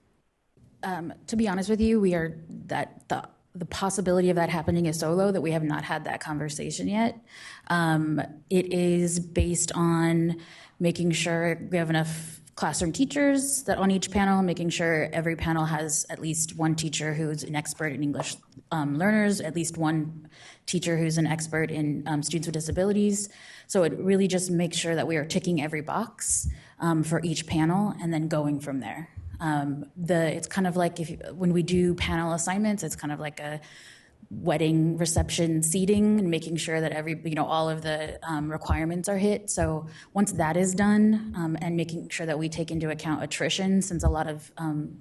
To be honest with you, the possibility of that happening is so low that we have not had that conversation yet. It is based on making sure we have enough classroom teachers that on each panel, making sure every panel has at least one teacher who's an expert in English learners, at least one teacher who's an expert in students with disabilities. So it really just makes sure that we are ticking every box for each panel and then going from there. It's kind of like when we do panel assignments, it's kind of like a wedding reception seating and making sure that all of the requirements are hit. So once that is done, and making sure that we take into account attrition, since a lot of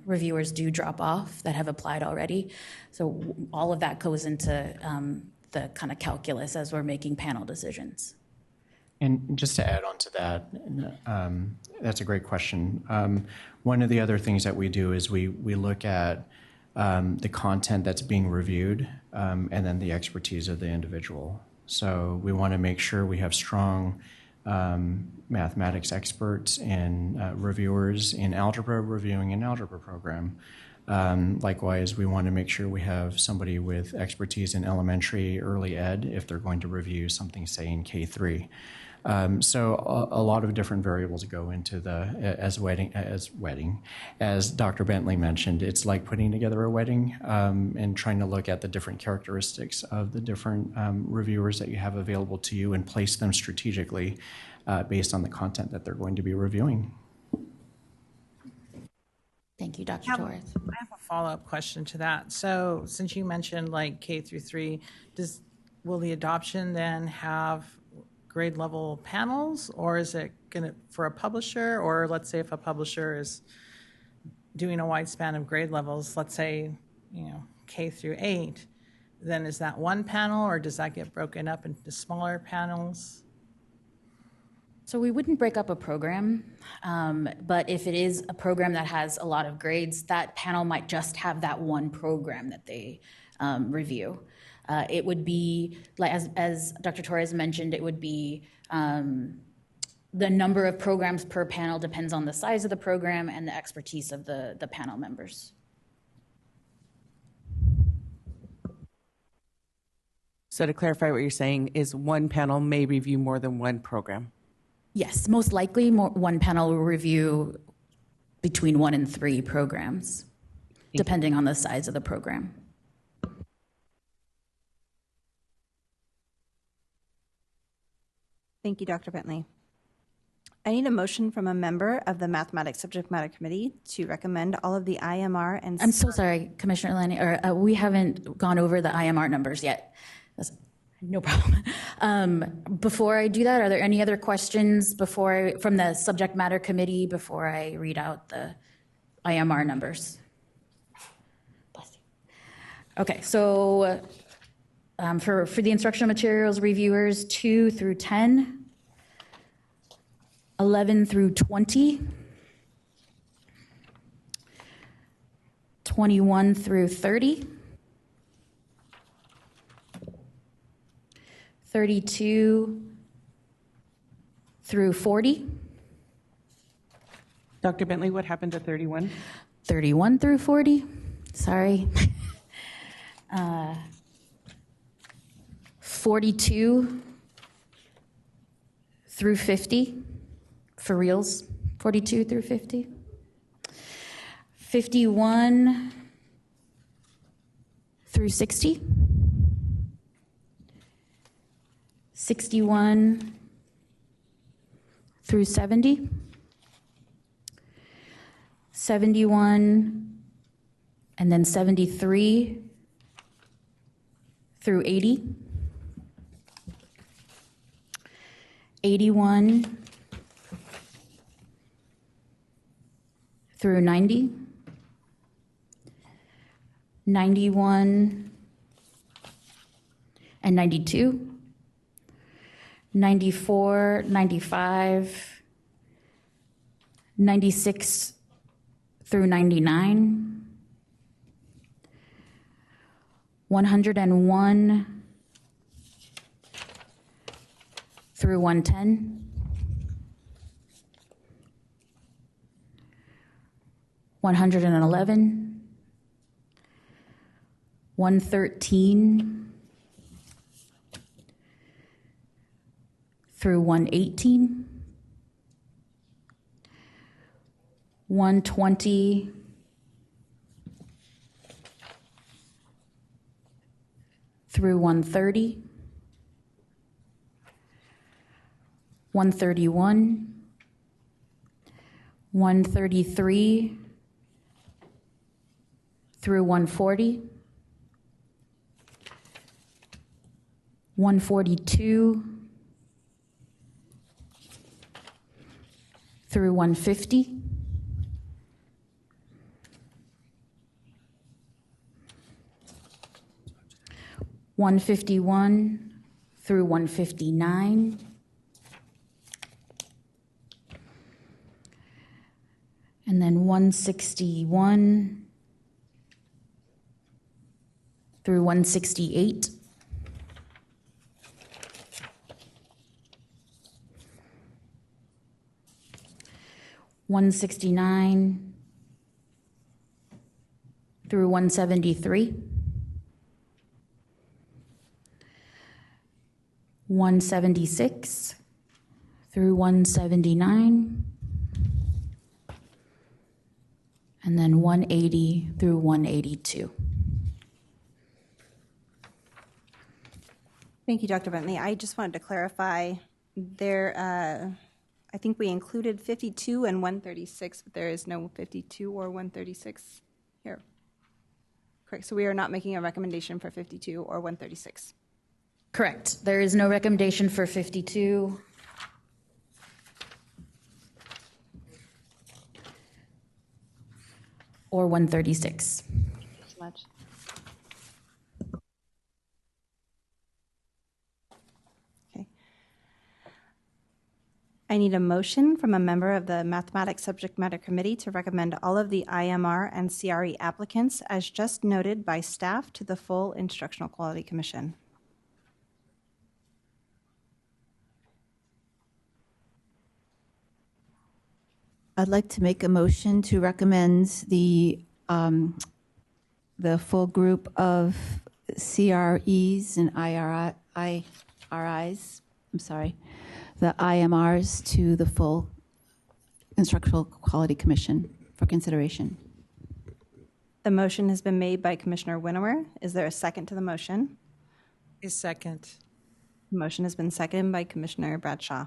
reviewers do drop off that have applied already. So all of that goes into the kind of calculus as we're making panel decisions. And just to add on to that, that's a great question. One of the other things that we do is we look at the content that's being reviewed and then the expertise of the individual. So we want to make sure we have strong mathematics experts and reviewers in algebra reviewing an algebra program. Likewise, we want to make sure we have somebody with expertise in elementary early ed if they're going to review something, say, in K3. So a lot of different variables go into as Dr. Bentley mentioned. It's like putting together a wedding and trying to look at the different characteristics of the different reviewers that you have available to you and place them strategically based on the content that they're going to be reviewing. Thank you, Dr. Torres. I have a follow-up question to that. So since you mentioned like K through 3, will the adoption then have grade level panels, or is it going to for a publisher? Or let's say if a publisher is doing a wide span of grade levels, let's say K through 8, then is that one panel, or does that get broken up into smaller panels? So we wouldn't break up a program, but if it is a program that has a lot of grades, that panel might just have that one program that they review. It would be, like as Dr. Torres mentioned, it would be the number of programs per panel depends on the size of the program and the expertise of the panel members. So to clarify what you're saying is one panel may review more than one program. Yes, most likely one panel will review between 1 and 3 programs, depending on the size of the program. Thank you, Dr. Bentley. I need a motion from a member of the Mathematics Subject Matter Committee to recommend all of the IMR and... I'm so sorry, Commissioner Lanning, we haven't gone over the IMR numbers yet. No problem. Before I do that, are there any other questions from the Subject Matter Committee before I read out the IMR numbers? Bless you. Okay, so for the instructional materials reviewers 2 through 10, 11 through 20, 21 through 30, 32 through 40. Dr. Bentley, what happened to 31? 31 through 40, sorry. 42 through 50, for reals, 42 through 50. 51 through 60. 61 through 70, 71, and then 73 through 80, 81 through 90, 91, and 92, 94, 95, 96 through 99, 101 through 110, 111, 113 through 118, 120 through 130, 131, 133 through 140, 142 through 150, 151 through 159, and then 161 through 168, 169 through 173, 176 through 179, and then 180 through 182. Thank you, Dr. Bentley. I just wanted to clarify there. I think we included 52 and 136, but there is no 52 or 136 here. Correct. So we are not making a recommendation for 52 or 136. Correct. There is no recommendation for 52. Or 136. Much. Okay. I need a motion from a member of the Mathematics Subject Matter Committee to recommend all of the IMR and CRE applicants as just noted by staff to the full Instructional Quality Commission. I'd like to make a motion to recommend the full group of CREs and IRIs, the IMRs to the full Instructional Quality Commission for consideration. The motion has been made by Commissioner Winower. Is there a second to the motion? A second. The motion has been seconded by Commissioner Bradshaw.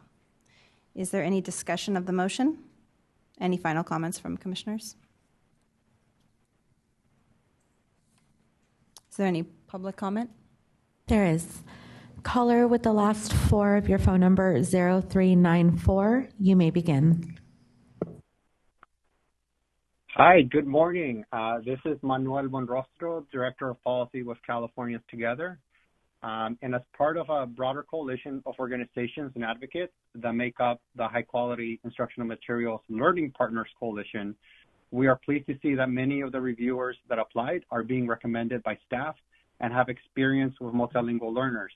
Is there any discussion of the motion? Any final comments from commissioners? Is there any public comment? There is. Caller with the last four of your phone number, 0394. You may begin. Hi, good morning. This is Manuel Monrostro, Director of Policy with Californians Together. And as part of a broader coalition of organizations and advocates that make up the High Quality Instructional Materials Learning Partners Coalition, we are pleased to see that many of the reviewers that applied are being recommended by staff and have experience with multilingual learners.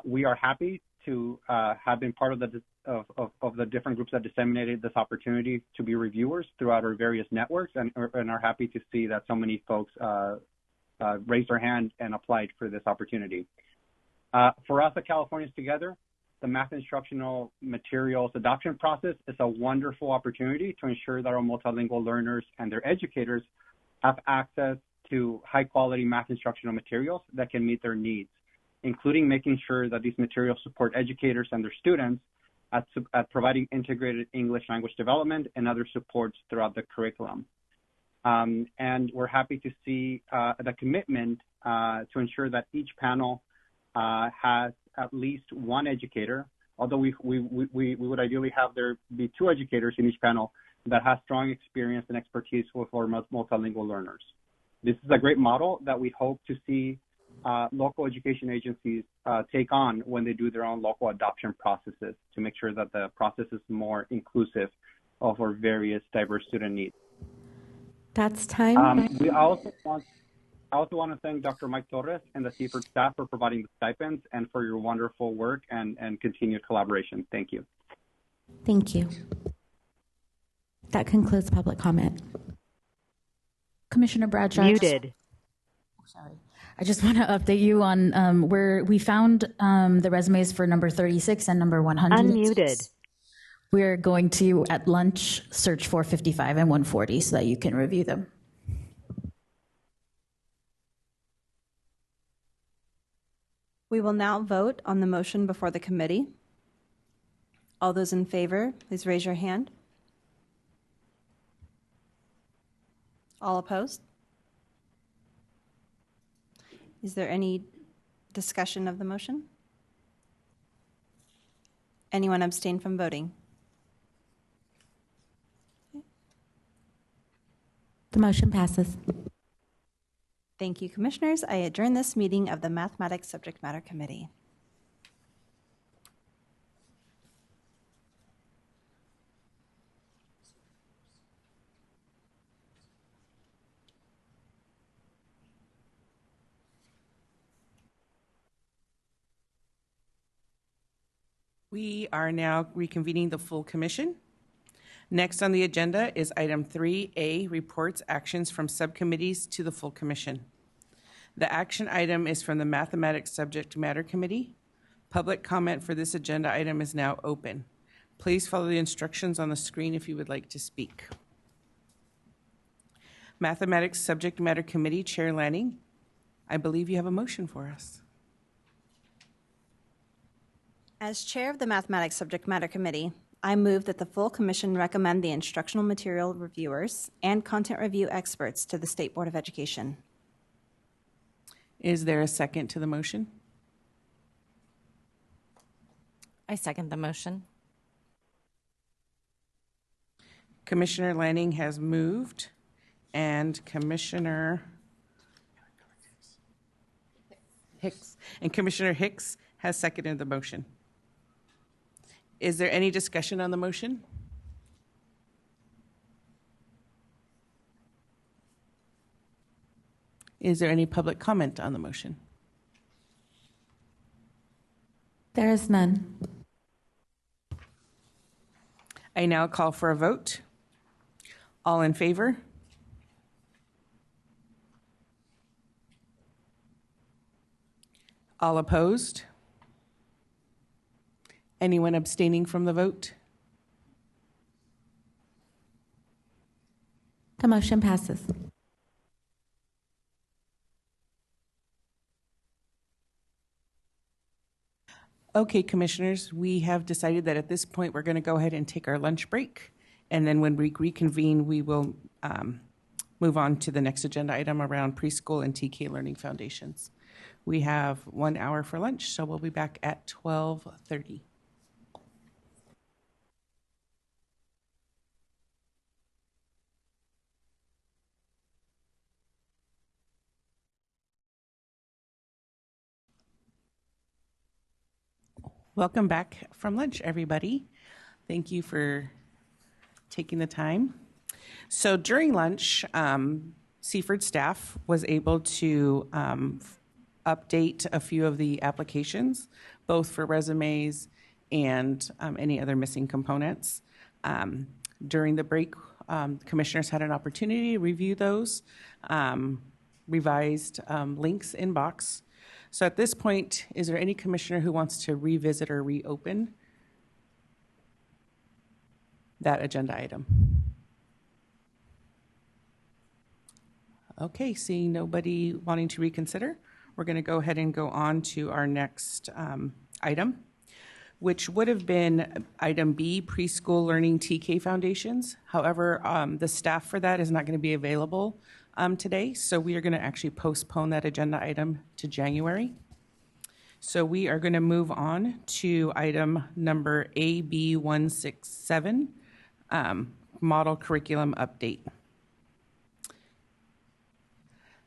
We are happy to have been part of the different groups that disseminated this opportunity to be reviewers throughout our various networks, and are happy to see that so many folks raised their hand and applied for this opportunity. For us at Californians Together, the Math Instructional Materials Adoption process is a wonderful opportunity to ensure that our multilingual learners and their educators have access to high-quality math instructional materials that can meet their needs, including making sure that these materials support educators and their students at providing integrated English language development and other supports throughout the curriculum. And we're happy to see the commitment to ensure that each panel has at least one educator, although we would ideally have there be two educators in each panel that has strong experience and expertise with our multilingual learners. This is a great model that we hope to see local education agencies take on when they do their own local adoption processes to make sure that the process is more inclusive of our various diverse student needs. That's time. I also want to thank Dr. Mike Torres and the Seaford staff for providing the stipends and for your wonderful work and continued collaboration. Thank you. Thank you. That concludes public comment. Commissioner Bradshaw. Muted. Sorry. I just want to update you on where we found the resumes for number 36 and number 100. Unmuted. We're going to, at lunch, search for 55 and 140 so that you can review them. We will now vote on the motion before the committee. All those in favor, please raise your hand. All opposed? Is there any discussion of the motion? Anyone abstain from voting? The motion passes. Thank you, Commissioners. I adjourn this meeting of the Mathematics Subject Matter Committee. We are now reconvening the full commission. Next on the agenda is item 3A, reports actions from subcommittees to the full commission. The action item is from the Mathematics Subject Matter Committee. Public comment for this agenda item is now open. Please follow the instructions on the screen if you would like to speak. Mathematics Subject Matter Committee Chair Lanning, I believe you have a motion for us. As chair of the Mathematics Subject Matter Committee, I move that the full commission recommend the instructional material reviewers and content review experts to the State Board of Education. Is there a second to the motion? I second the motion. Commissioner Lanning has moved, and Commissioner Hicks has seconded the motion. Is there any discussion on the motion? Is there any public comment on the motion? There is none. I now call for a vote. All in favor? All opposed? Anyone abstaining from the vote? The motion passes. Okay, Commissioners, we have decided that at this point we're going to go ahead and take our lunch break, and then when we reconvene, we will move on to the next agenda item around preschool and TK learning foundations. We have 1 hour for lunch, so we'll be back at 12:30. Welcome back from lunch, everybody. Thank you for taking the time. So during lunch, Seaford staff was able to update a few of the applications, both for resumes and any other missing components. During the break, commissioners had an opportunity to review those revised links inbox. So at this point, is there any commissioner who wants to revisit or reopen that agenda item? Okay, seeing nobody wanting to reconsider, we're going to go ahead and go on to our next item, which would have been item B, preschool learning TK foundations. However, the staff for that is not going to be available today, so we are going to actually postpone that agenda item to January. So we are going to move on to item number AB167, model curriculum update.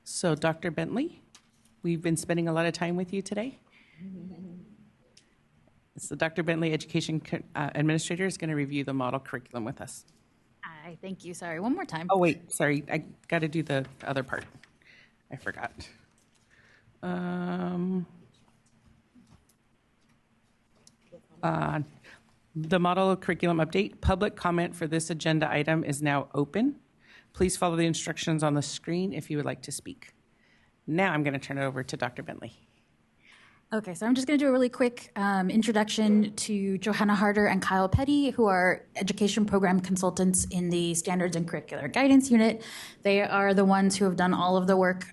So Dr. Bentley, We've been spending a lot of time with you today. So Dr. Bentley, Education Administrator, is going to review the model curriculum with us. I thank you. Sorry, one more time. Oh, wait, sorry. I got to do the other part. I forgot. The model curriculum update. Public comment for this agenda item is now open. Please follow the instructions on the screen if you would like to speak. Now I'm going to turn it over to Dr. Bentley. Okay, so I'm just going to do a really quick introduction to Johanna Harder and Kyle Petty, who are education program consultants in the Standards and Curricular Guidance Unit. They are the ones who have done all of the work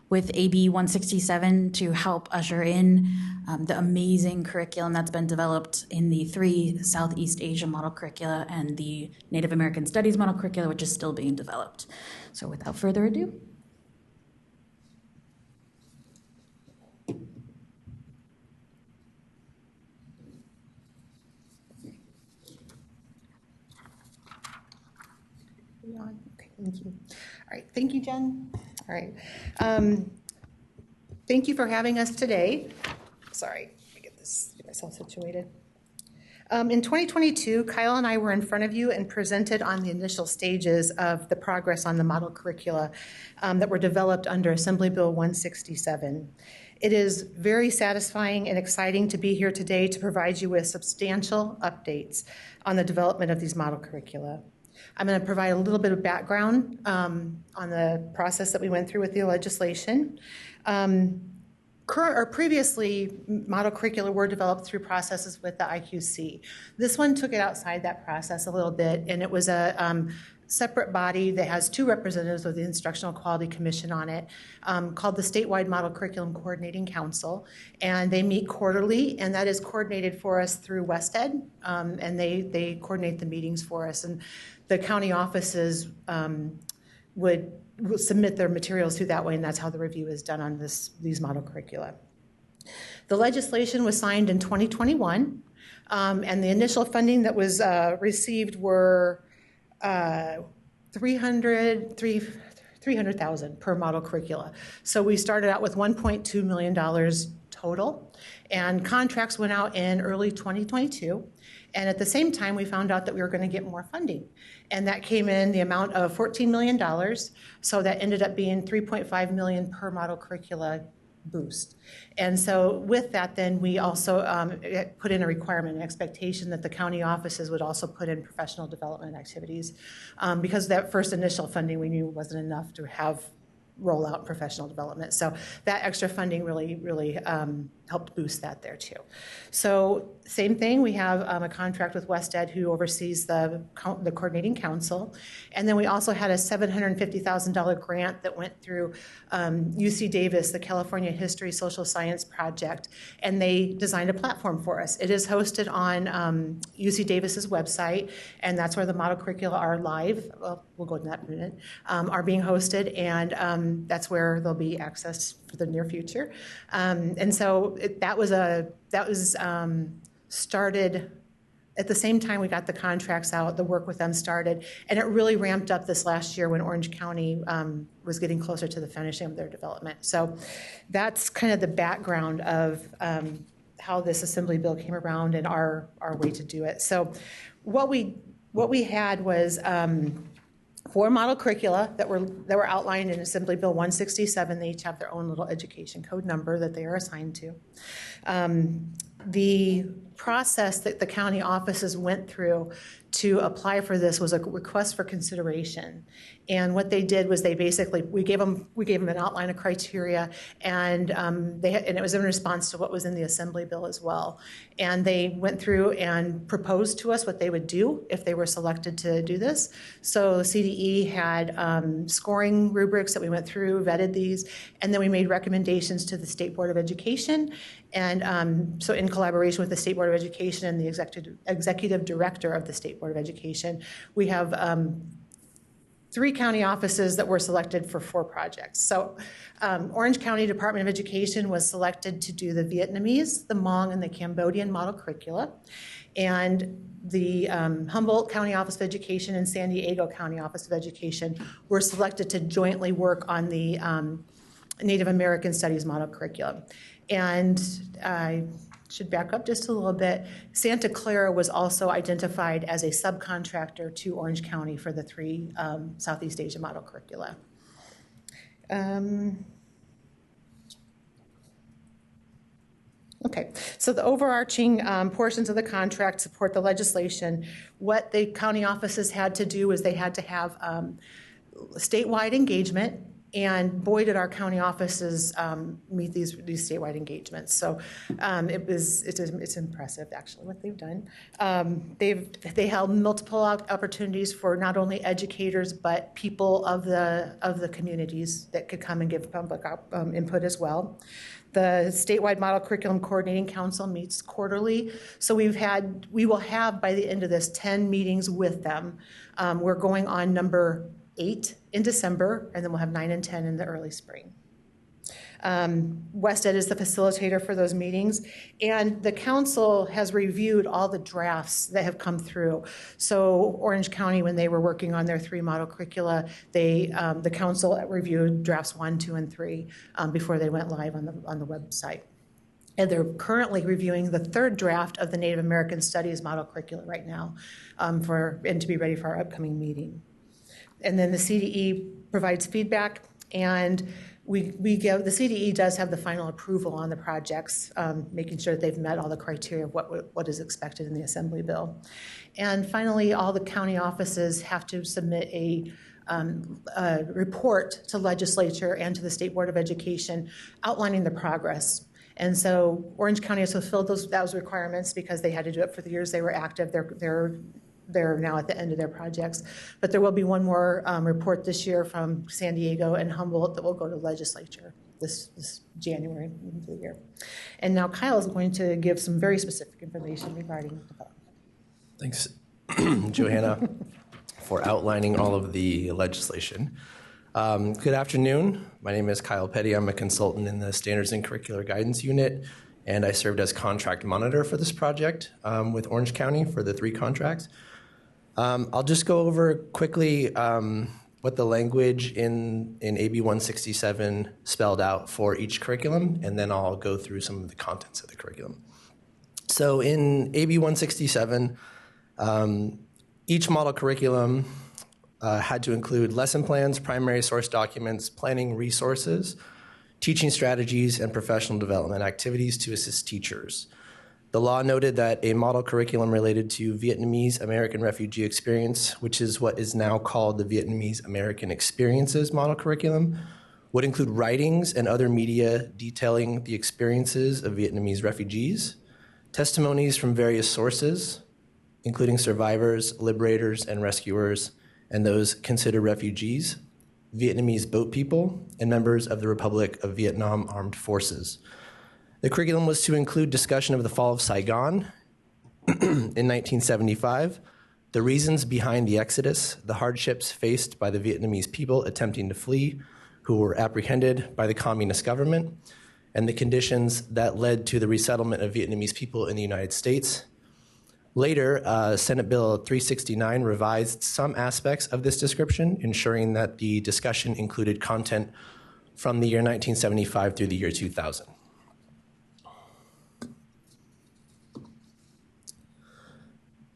with AB 167 to help usher in the amazing curriculum that's been developed in the 3 Southeast Asia model curricula and the Native American Studies model curricula, which is still being developed. So without further ado. Okay, thank you. All right, thank you, Jen. All right. Thank you for having us today. Sorry, let me get myself situated. In 2022, Kyle and I were in front of you and presented on the initial stages of the progress on the model curricula that were developed under Assembly Bill 167. It is very satisfying and exciting to be here today to provide you with substantial updates on the development of these model curricula. I'm going to provide a little bit of background on the process that we went through with the legislation. Previously, model curricula were developed through processes with the IQC. This one took it outside that process a little bit, and it was a separate body that has 2 representatives of the Instructional Quality Commission on it, called the Statewide Model Curriculum Coordinating Council, and they meet quarterly, and that is coordinated for us through WestEd, and they coordinate the meetings for us, and the county offices would submit their materials through that way, and that's how the review is done on these model curricula. The legislation was signed in 2021, and the initial funding that was received were $300,000 per model curricula. So we started out with $1.2 million total, and contracts went out in early 2022. And at the same time, we found out that we were going to get more funding. And that came in the amount of $14 million. So that ended up being $3.5 million per model curricula boost. And so with that, then we also put in a requirement, an expectation that the county offices would also put in professional development activities, because that first initial funding we knew wasn't enough to have roll out professional development. So that extra funding really helped boost that there too. So same thing, we have a contract with WestEd who oversees the coordinating council. And then we also had a $750,000 grant that went through UC Davis, the California History Social Science Project, and they designed a platform for us. It is hosted on UC Davis's website, and that's where the model curricula are live. Well, we'll go into that in a minute, are being hosted, and that's where they'll be accessed for the near future. And so that was started at the same time we got the contracts out, the work with them started, and it really ramped up this last year when Orange County was getting closer to the finishing of their development. So that's kind of the background of how this Assembly bill came around and our way to do it. So what we had was 4 model curricula that were outlined in Assembly Bill 167. They each have their own little education code number that they are assigned to. The process that the county offices went through to apply for this was a request for consideration. And what they did was we gave them an outline of criteria, and it was in response to what was in the Assembly bill as well. And they went through and proposed to us what they would do if they were selected to do this. So CDE had scoring rubrics that we went through, vetted these, and then we made recommendations to the State Board of Education. And so in collaboration with the State Board of Education and the executive director of the State Board of Education, we have 3 county offices that were selected for 4 projects. So Orange County Department of Education was selected to do the Vietnamese, the Hmong, and the Cambodian model curricula. And the Humboldt County Office of Education and San Diego County Office of Education were selected to jointly work on the Native American Studies model curriculum. And I should back up just a little bit. Santa Clara was also identified as a subcontractor to Orange County for the 3 Southeast Asia model curricula. Okay, so the overarching portions of the contract support the legislation. What the county offices had to do is they had to have statewide engagement, and boy, did our county offices meet these statewide engagements. So it's impressive, actually, what they've done. They held multiple opportunities for not only educators but people of the communities that could come and give public input as well. The statewide model curriculum coordinating council meets quarterly, so we will have by the end of this 10 meetings with them. We're going on number 8 in December, and then we'll have 9 and 10 in the early spring. WestEd is the facilitator for those meetings, and the council has reviewed all the drafts that have come through. So Orange County, when they were working on their 3 model curricula, the council reviewed drafts 1, 2, and 3 before they went live on the website. And they're currently reviewing the 3rd draft of the Native American Studies model curricula right now, and to be ready for our upcoming meeting. And then the CDE provides feedback, and the CDE does have the final approval on the projects, making sure that they've met all the criteria of what is expected in the Assembly bill. And finally, all the county offices have to submit a report to legislature and to the State Board of Education outlining the progress. And so Orange County has fulfilled those requirements because they had to do it for the years they were active. They're now at the end of their projects. But there will be one more report this year from San Diego and Humboldt that will go to the legislature this January of the year. And now Kyle is going to give some very specific information regarding development. Thanks, Johanna, for outlining all of the legislation. Good afternoon. My name is Kyle Petty. I'm a consultant in the Standards and Curricular Guidance Unit, and I served as contract monitor for this project with Orange County for the 3 contracts. I'll just go over quickly what the language in AB 167 spelled out for each curriculum, and then I'll go through some of the contents of the curriculum. So in AB 167, each model curriculum had to include lesson plans, primary source documents, planning resources, teaching strategies, and professional development activities to assist teachers. The law noted that a model curriculum related to Vietnamese American refugee experience, which is what is now called the Vietnamese American Experiences model curriculum, would include writings and other media detailing the experiences of Vietnamese refugees, testimonies from various sources, including survivors, liberators, and rescuers, and those considered refugees, Vietnamese boat people, and members of the Republic of Vietnam Armed Forces. The curriculum was to include discussion of the fall of Saigon in 1975, the reasons behind the exodus, the hardships faced by the Vietnamese people attempting to flee, who were apprehended by the communist government, and the conditions that led to the resettlement of Vietnamese people in the United States. Later, Senate Bill 369 revised some aspects of this description, ensuring that the discussion included content from the year 1975 through the year 2000.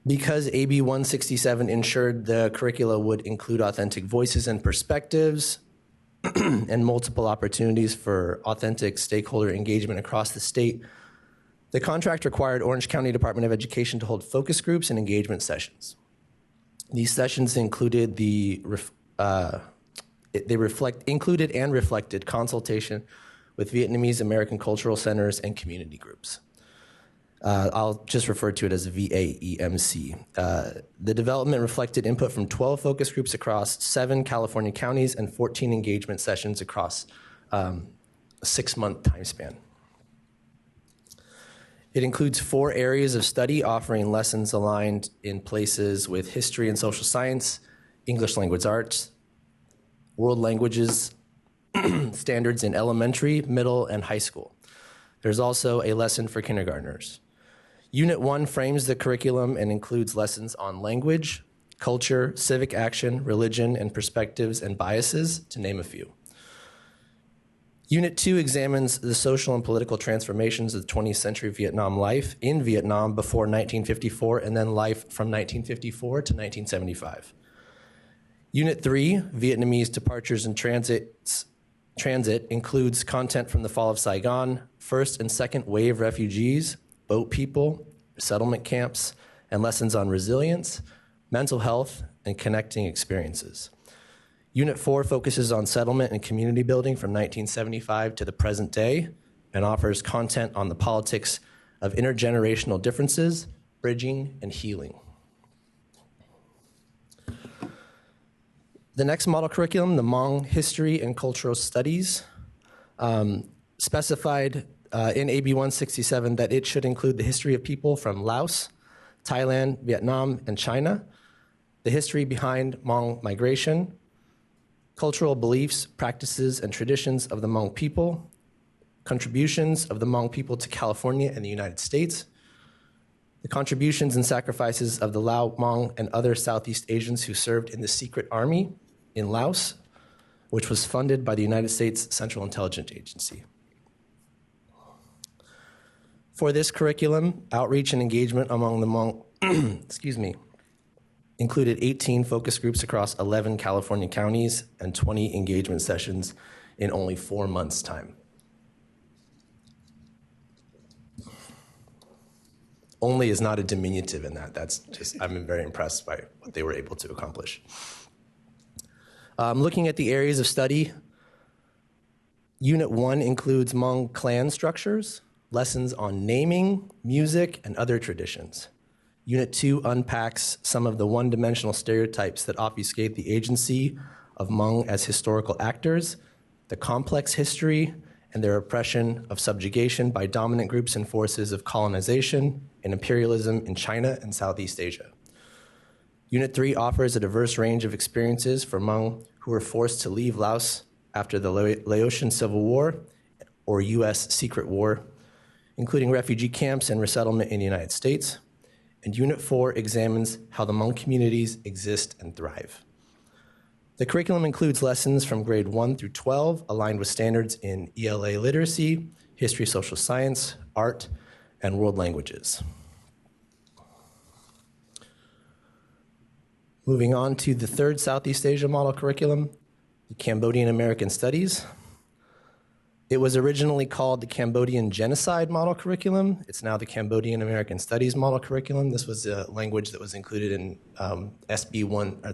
Because AB 167 ensured the curricula would include authentic voices and perspectives and multiple opportunities for authentic stakeholder engagement across the state, the contract required Orange County Department of Education to hold focus groups and engagement sessions. These sessions included included and reflected consultation with Vietnamese American cultural centers and community groups. I'll just refer to it as VAEMC. The development reflected input from 12 focus groups across 7 California counties and 14 engagement sessions across a 6-month time span. It includes 4 areas of study offering lessons aligned in places with history and social science, English language arts, world languages, standards in elementary, middle, and high school. There's also a lesson for kindergartners. Unit 1 frames the curriculum and includes lessons on language, culture, civic action, religion, and perspectives and biases, to name a few. Unit 2 examines the social and political transformations of 20th century Vietnam life in Vietnam before 1954 and then life from 1954 to 1975. Unit 3, Vietnamese departures and transit includes content from the fall of Saigon, first and second wave refugees, boat people, settlement camps, and lessons on resilience, mental health, and connecting experiences. Unit 4 focuses on settlement and community building from 1975 to the present day and offers content on the politics of intergenerational differences, bridging, and healing. The next model curriculum, the Hmong History and Cultural Studies, specified in AB 167 that it should include the history of people from Laos, Thailand, Vietnam, and China, the history behind Hmong migration, cultural beliefs, practices, and traditions of the Hmong people, contributions of the Hmong people to California and the United States, the contributions and sacrifices of the Lao, Hmong, and other Southeast Asians who served in the secret army in Laos, which was funded by the United States Central Intelligence Agency. For this curriculum, outreach and engagement among the Hmong, included 18 focus groups across 11 California counties and 20 engagement sessions in only 4 months' time. Only is not a diminutive in that. That's just, I'm very impressed by what they were able to accomplish. Looking at the areas of study, Unit 1 includes Hmong clan structures, lessons on naming, music, and other traditions. Unit 2 unpacks some of the one-dimensional stereotypes that obfuscate the agency of Hmong as historical actors, the complex history, and their oppression of subjugation by dominant groups and forces of colonization and imperialism in China and Southeast Asia. Unit 3 offers a diverse range of experiences for Hmong who were forced to leave Laos after the Laotian Civil War or U.S. Secret War, including refugee camps and resettlement in the United States. And Unit 4 examines how the Hmong communities exist and thrive. The curriculum includes lessons from grade 1 through 12 aligned with standards in ELA literacy, history, social science, art, and world languages. Moving on to the third Southeast Asia model curriculum, the Cambodian American Studies. It was originally called the Cambodian Genocide Model Curriculum. It's now the Cambodian American Studies Model Curriculum. This was a language that was included in SB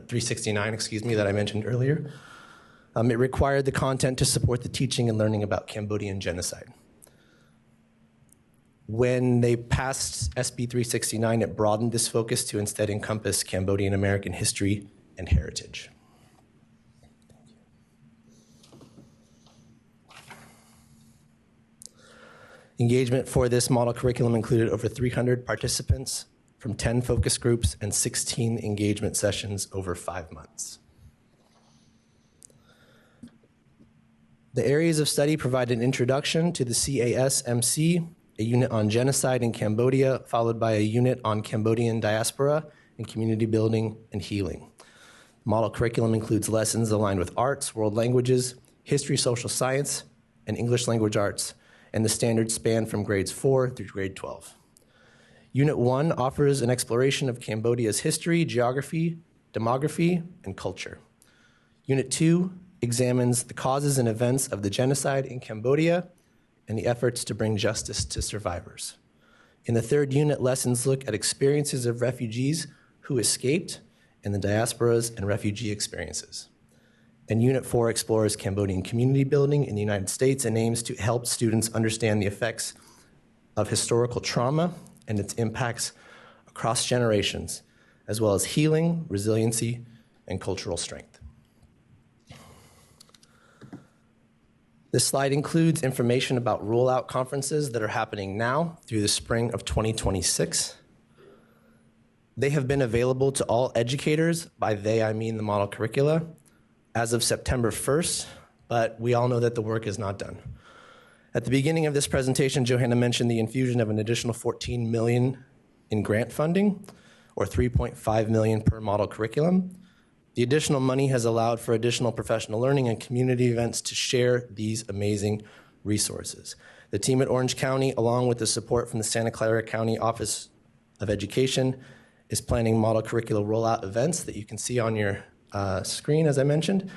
369, that I mentioned earlier. It required the content to support the teaching and learning about Cambodian genocide. When they passed SB 369, it broadened this focus to instead encompass Cambodian American history and heritage. Engagement for this model curriculum included over 300 participants from 10 focus groups and 16 engagement sessions over 5 months. The areas of study provide an introduction to the CAS-MC, a unit on genocide in Cambodia, followed by a unit on Cambodian diaspora and community building and healing. The model curriculum includes lessons aligned with arts, world languages, history, social science, and English language arts, and the standards span from grades 4 through grade 12. Unit 1 offers an exploration of Cambodia's history, geography, demography, and culture. Unit 2 examines the causes and events of the genocide in Cambodia and the efforts to bring justice to survivors. In the third unit, lessons look at experiences of refugees who escaped and the diasporas and refugee experiences. And Unit 4 explores Cambodian community building in the United States and aims to help students understand the effects of historical trauma and its impacts across generations, as well as healing, resiliency, and cultural strength. This slide includes information about rollout conferences that are happening now through the spring of 2026. They have been available to all educators, by they I mean the model curricula, as of September 1st, but we all know that the work is not done. At the beginning of this presentation, Johanna mentioned the infusion of an additional $14 million in grant funding, or $3.5 million per model curriculum. The additional money has allowed for additional professional learning and community events to share these amazing resources. The team at Orange County, along with the support from the Santa Clara County Office of Education, is planning model curricular rollout events that you can see on your screen, as I mentioned.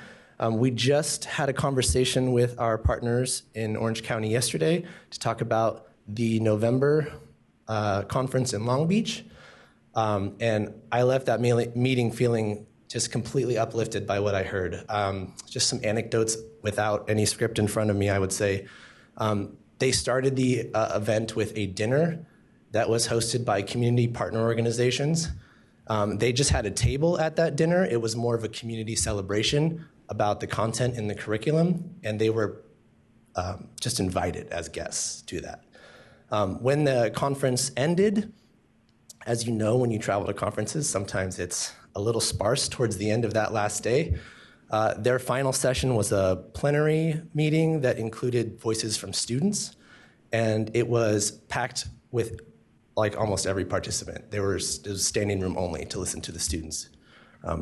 We just had a conversation with our partners in Orange County yesterday to talk about the November conference in Long Beach. And I left that meeting feeling just completely uplifted by what I heard. Just some anecdotes without any script in front of me, I would say. They started the event with a dinner that was hosted by community partner organizations. They just had a table at that dinner. It was more of a community celebration about the content in the curriculum, and they were just invited as guests to that. When the conference ended, as you know, when you travel to conferences, sometimes it's a little sparse towards the end of that last day. Their final session was a plenary meeting that included voices from students, and it was packed with like almost every participant. It was standing room only to listen to the students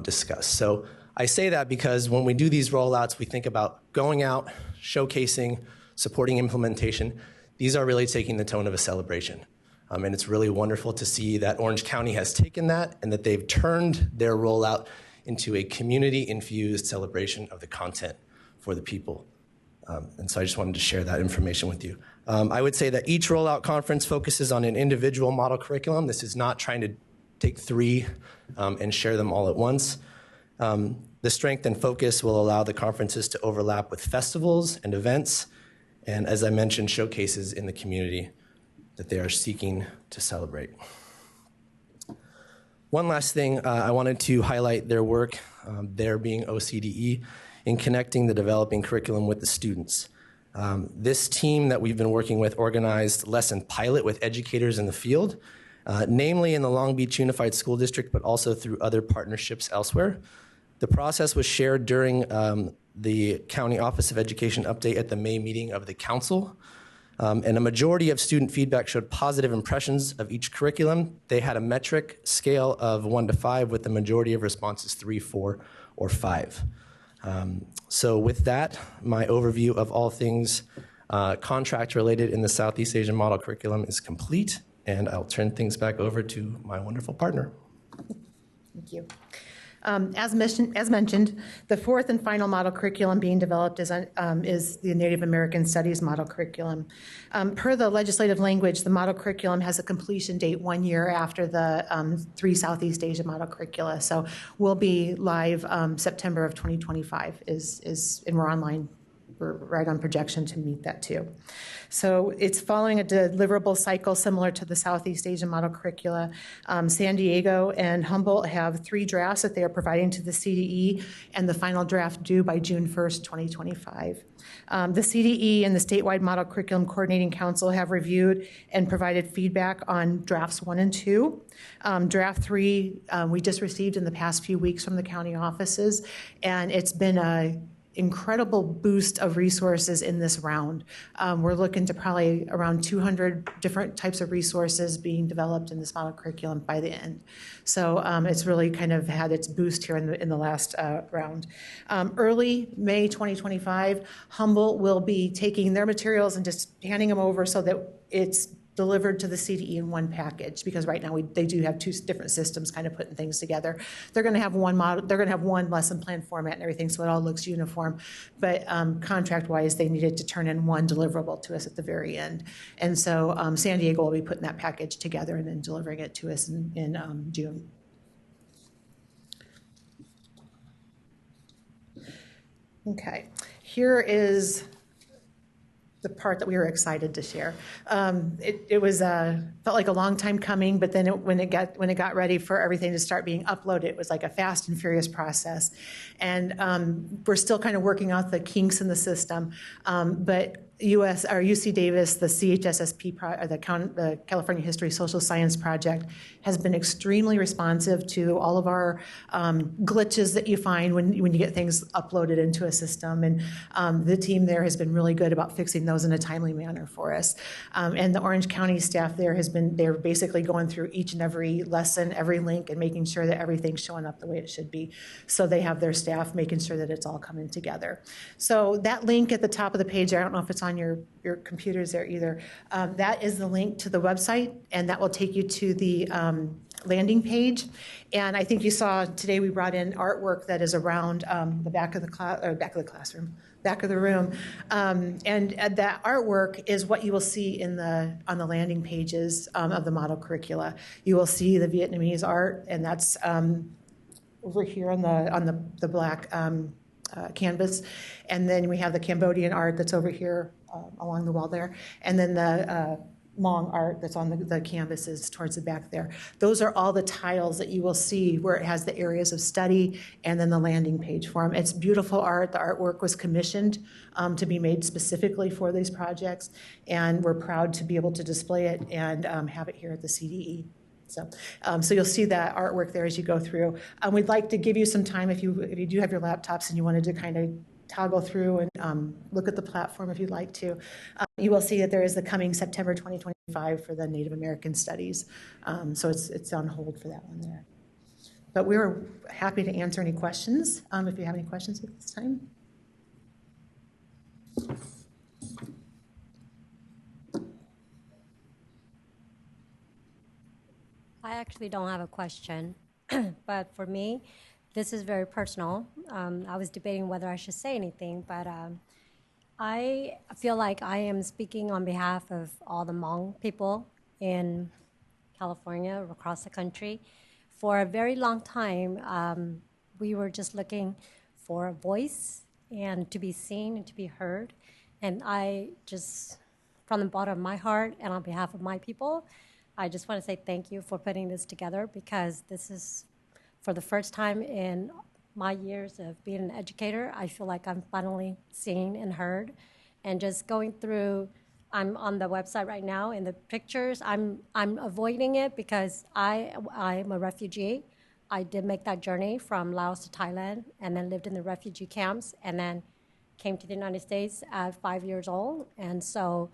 discuss. So I say that because when we do these rollouts, we think about going out, showcasing, supporting implementation. These are really taking the tone of a celebration. And it's really wonderful to see that Orange County has taken that and that they've turned their rollout into a community-infused celebration of the content for the people. And so I just wanted to share that information with you. I would say that each rollout conference focuses on an individual model curriculum. This is not trying to take three and share them all at once. The strength and focus will allow the conferences to overlap with festivals and events, and as I mentioned, showcases in the community that they are seeking to celebrate. One last thing, I wanted to highlight their work, there being OCDE, in connecting the developing curriculum with the students. This team that we've been working with organized lesson pilot with educators in the field, namely in the Long Beach Unified School District, but also through other partnerships elsewhere. The process was shared during the County Office of Education update at the May meeting of the council. And a majority of student feedback showed positive impressions of each curriculum. They had a metric scale of 1 to 5, with the majority of responses 3, 4, or 5. So with that, my overview of all things contract related in the Southeast Asian Model Curriculum is complete, and I'll turn things back over to my wonderful partner. Thank you. As mentioned, the fourth and final model curriculum being developed is the Native American Studies model curriculum. Per the legislative language, the model curriculum has a completion date 1 year after the 3 Southeast Asia model curricula. So we'll be live September of 2025 and we're online. We're right on projection to meet that too. So it's following a deliverable cycle similar to the Southeast Asian model curricula. San Diego and Humboldt have 3 drafts that they are providing to the CDE, and the final draft due by June 1st, 2025. The CDE and the Statewide Model Curriculum Coordinating Council have reviewed and provided feedback on drafts 1 and 2. Draft 3 we just received in the past few weeks from the county offices, and it's been a incredible boost of resources in this round. We're looking to probably around 200 different types of resources being developed in this model curriculum by the end. So it's really kind of had its boost here in the last round. Early May 2025, Humboldt will be taking their materials and just handing them over so that it's delivered to the CDE in one package, because right now they do have 2 different systems kind of putting things together. They're going to have one model, they're going to have one lesson plan format and everything, so it all looks uniform. But contract-wise, they needed to turn in one deliverable to us at the very end. And so San Diego will be putting that package together and then delivering it to us in June. Okay, here is the part that we were excited to share. It was felt like a long time coming, but then when it got ready for everything to start being uploaded, it was like a fast and furious process. And we're still kind of working out the kinks in the system, but UC Davis, the CHSSP, the California History Social Science Project, has been extremely responsive to all of our glitches that you find when you get things uploaded into a system. And the team there has been really good about fixing those in a timely manner for us. And the Orange County staff there they're basically going through each and every lesson, every link, and making sure that everything's showing up the way it should be. So they have their staff making sure that it's all coming together. So that link at the top of the page, I don't know if it's on your computers there either. That is the link to the website, and that will take you to the landing page. And I think you saw today we brought in artwork that is around the back of the room. And that artwork is what you will see on the landing pages of the model curricula. You will see the Vietnamese art, and that's over here on the black canvas. And then we have the Cambodian art that's over here along the wall there. And then the Hmong art that's on the canvases towards the back there. Those are all the tiles that you will see where it has the areas of study and then the landing page for them. It's beautiful art. The artwork was commissioned to be made specifically for these projects, and we're proud to be able to display it and have it here at the CDE. So you'll see that artwork there as you go through. We'd like to give you some time if you do have your laptops and you wanted to kind of toggle through and look at the platform if you'd like to. You will see that there is the coming September 2025 for the Native American Studies. So it's on hold for that one there. But we're happy to answer any questions if you have any questions at this time. I actually don't have a question, but for me, this is very personal. I was debating whether I should say anything, but I feel like I am speaking on behalf of all the Hmong people in California, across the country. For a very long time, we were just looking for a voice and to be seen and to be heard. And I just, from the bottom of my heart and on behalf of my people, I just want to say thank you for putting this together, because this is, for the first time in my years of being an educator, I feel like I'm finally seen and heard. And just going through, I'm on the website right now, in the pictures, I'm avoiding it because I'm a refugee. I did make that journey from Laos to Thailand and then lived in the refugee camps and then came to the United States at 5 years old. And so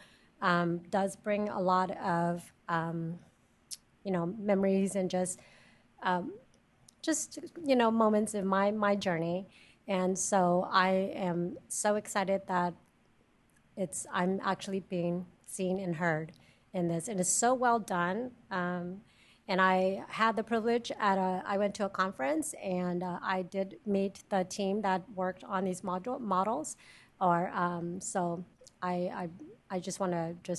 does bring a lot of memories and just moments in my journey. And so I am so excited that I'm actually being seen and heard in this. And it's so well done. And I had the privilege I went to a conference, and I did meet the team that worked on these models. So I just want to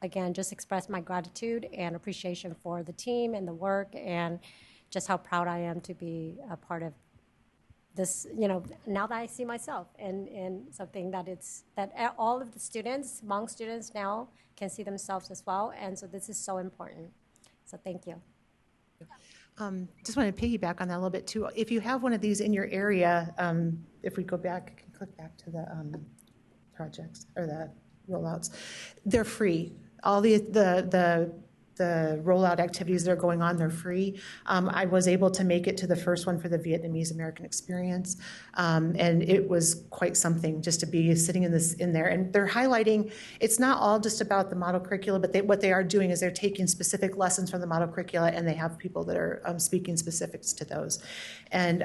again, express my gratitude and appreciation for the team and the work, and just how proud I am to be a part of this, now that I see myself in something that all of the students, Hmong students now can see themselves as well. And so this is so important. So thank you. Just want to piggyback on that a little bit too. If you have one of these in your area, if we go back, click back to the projects or the rollouts, they're free. All the rollout activities that are going on, they're free. I was able to make it to the first one for the Vietnamese American experience, and it was quite something just to be sitting in there. And they're highlighting, it's not all just about the model curricula, but what they are doing is they're taking specific lessons from the model curricula, and they have people that are speaking specifics to those. And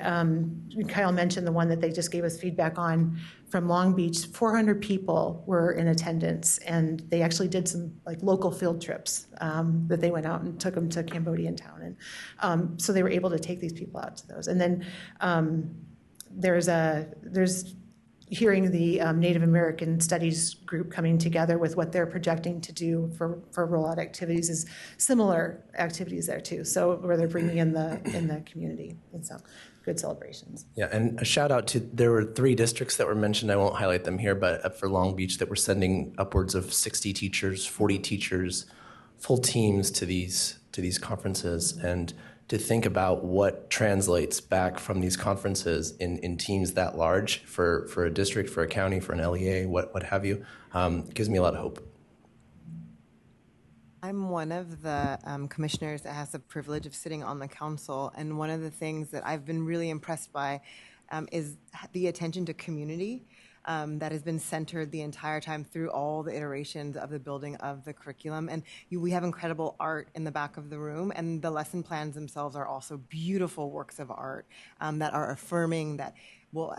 Kyle mentioned the one that they just gave us feedback on from Long Beach. 400 people were in attendance, and they actually did some local field trips that they went out and took them to Cambodian town, and so they were able to take these people out to those. And then there's hearing the Native American Studies group coming together with what they're projecting to do for rollout activities is similar activities there too. So where they're bringing in the community, and so good celebrations. Yeah, and a shout out to, there were 3 districts that were mentioned. I won't highlight them here, but for Long Beach that were sending upwards of 60 teachers, 40 teachers, full teams to these conferences, and to think about what translates back from these conferences in teams that large for a district, for a county, for an LEA, what have you. Gives me a lot of hope. I'm one of the commissioners that has the privilege of sitting on the council, and one of the things that I've been really impressed by is the attention to community that has been centered the entire time through all the iterations of the building of the curriculum. And we have incredible art in the back of the room, and the lesson plans themselves are also beautiful works of art that are affirming that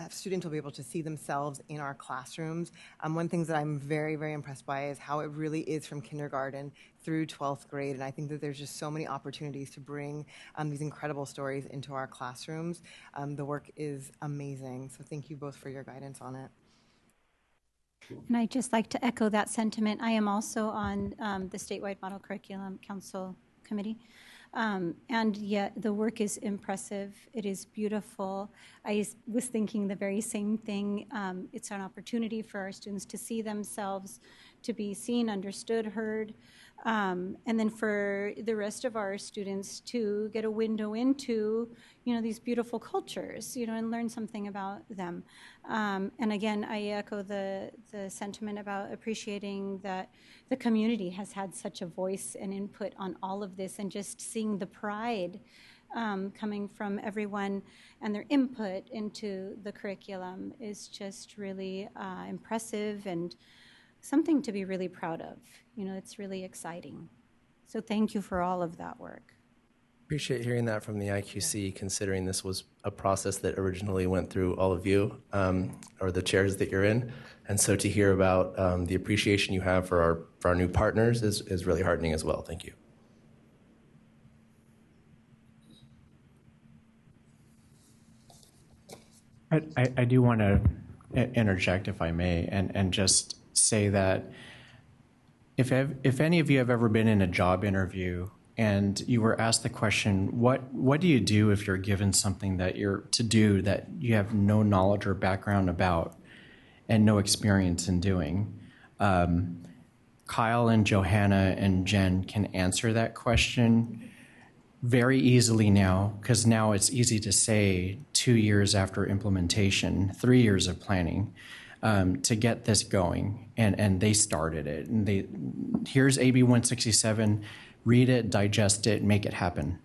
students will be able to see themselves in our classrooms. One thing that I'm very, very impressed by is how it really is from kindergarten through 12th grade. And I think that there's just so many opportunities to bring these incredible stories into our classrooms. The work is amazing. So thank you both for your guidance on it. And I'd just like to echo that sentiment. I am also on the Statewide Model Curriculum Council Committee. And yet the work is impressive. It is beautiful. I was thinking the very same thing. It's an opportunity for our students to see themselves, to be seen, understood, heard, and then for the rest of our students to get a window into, these beautiful cultures, and learn something about them. And again, I echo the sentiment about appreciating that the community has had such a voice and input on all of this, and just seeing the pride coming from everyone and their input into the curriculum is just really impressive and something to be really proud of. It's really exciting. So thank you for all of that work. Appreciate hearing that from the IQC, considering this was a process that originally went through all of you, or the chairs that you're in. And so to hear about the appreciation you have for our new partners is really heartening as well. Thank you. I do want to interject, if I may, and just say that if any of you have ever been in a job interview and you were asked the question, what do you do if you're given something that you're to do that you have no knowledge or background about and no experience in doing? Kyle and Johanna and Jen can answer that question very easily now, because now it's easy to say 2 years after implementation, 3 years of planning, to get this going, and they started it. And here's AB 167, read it, digest it, make it happen.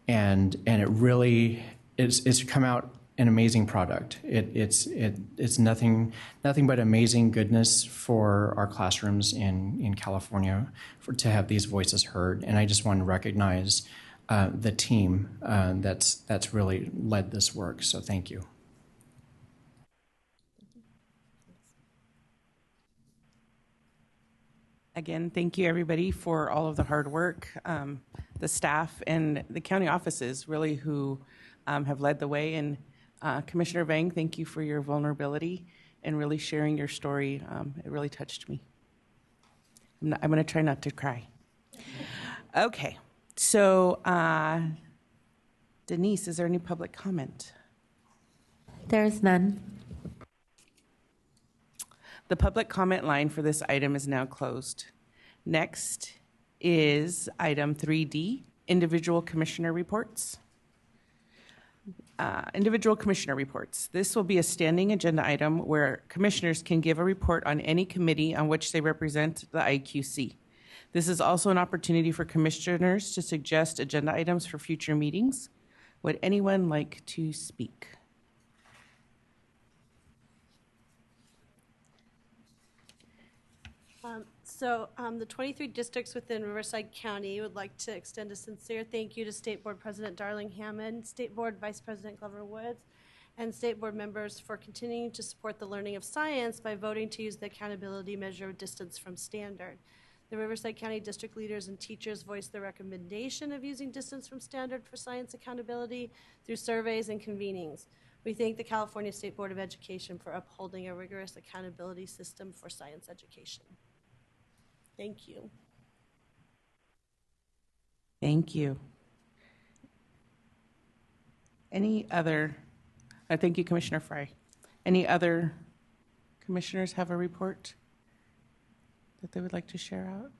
And it really it's come out an amazing product. It's nothing but amazing goodness for our classrooms in California to have these voices heard. And I just want to recognize the team that's really led this work. So thank you. Again, thank you everybody for all of the hard work, the staff and the county offices really who have led the way. And Commissioner Vang, thank you for your vulnerability and really sharing your story. It really touched me. I'm going to try not to cry. Okay, so Denise, is there any public comment? There's none. The public comment line for this item is now closed. Next is item 3D, individual commissioner reports. Individual commissioner reports. This will be a standing agenda item where commissioners can give a report on any committee on which they represent the IQC. This is also an opportunity for commissioners to suggest agenda items for future meetings. Would anyone like to speak? The 23 districts within Riverside County would like to extend a sincere thank you to State Board President Darling Hammond, State Board Vice President Glover Woods, and State Board members for continuing to support the learning of science by voting to use the accountability measure of distance from standard. The Riverside County district leaders and teachers voiced the recommendation of using distance from standard for science accountability through surveys and convenings. We thank the California State Board of Education for upholding a rigorous accountability system for science education. Thank you. Thank you. Any other, thank you, Commissioner Fry. Any other commissioners have a report that they would like to share out?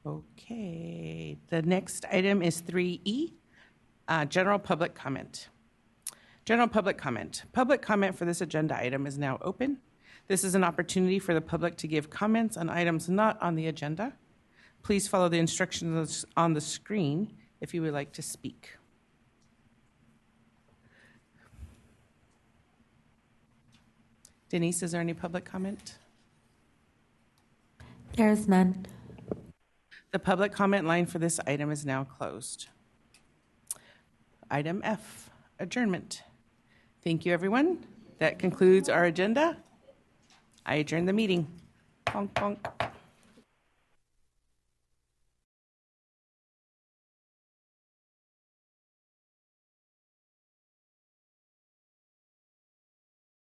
Okay, the next item is 3E, general public comment. General public comment. Public comment for this agenda item is now open. This is an opportunity for the public to give comments on items not on the agenda. Please follow the instructions on the screen if you would like to speak. Denise, is there any public comment? There is none. The public comment line for this item is now closed. Item F, adjournment. Thank you, everyone. That concludes our agenda. I adjourn the meeting. Bonk, bonk.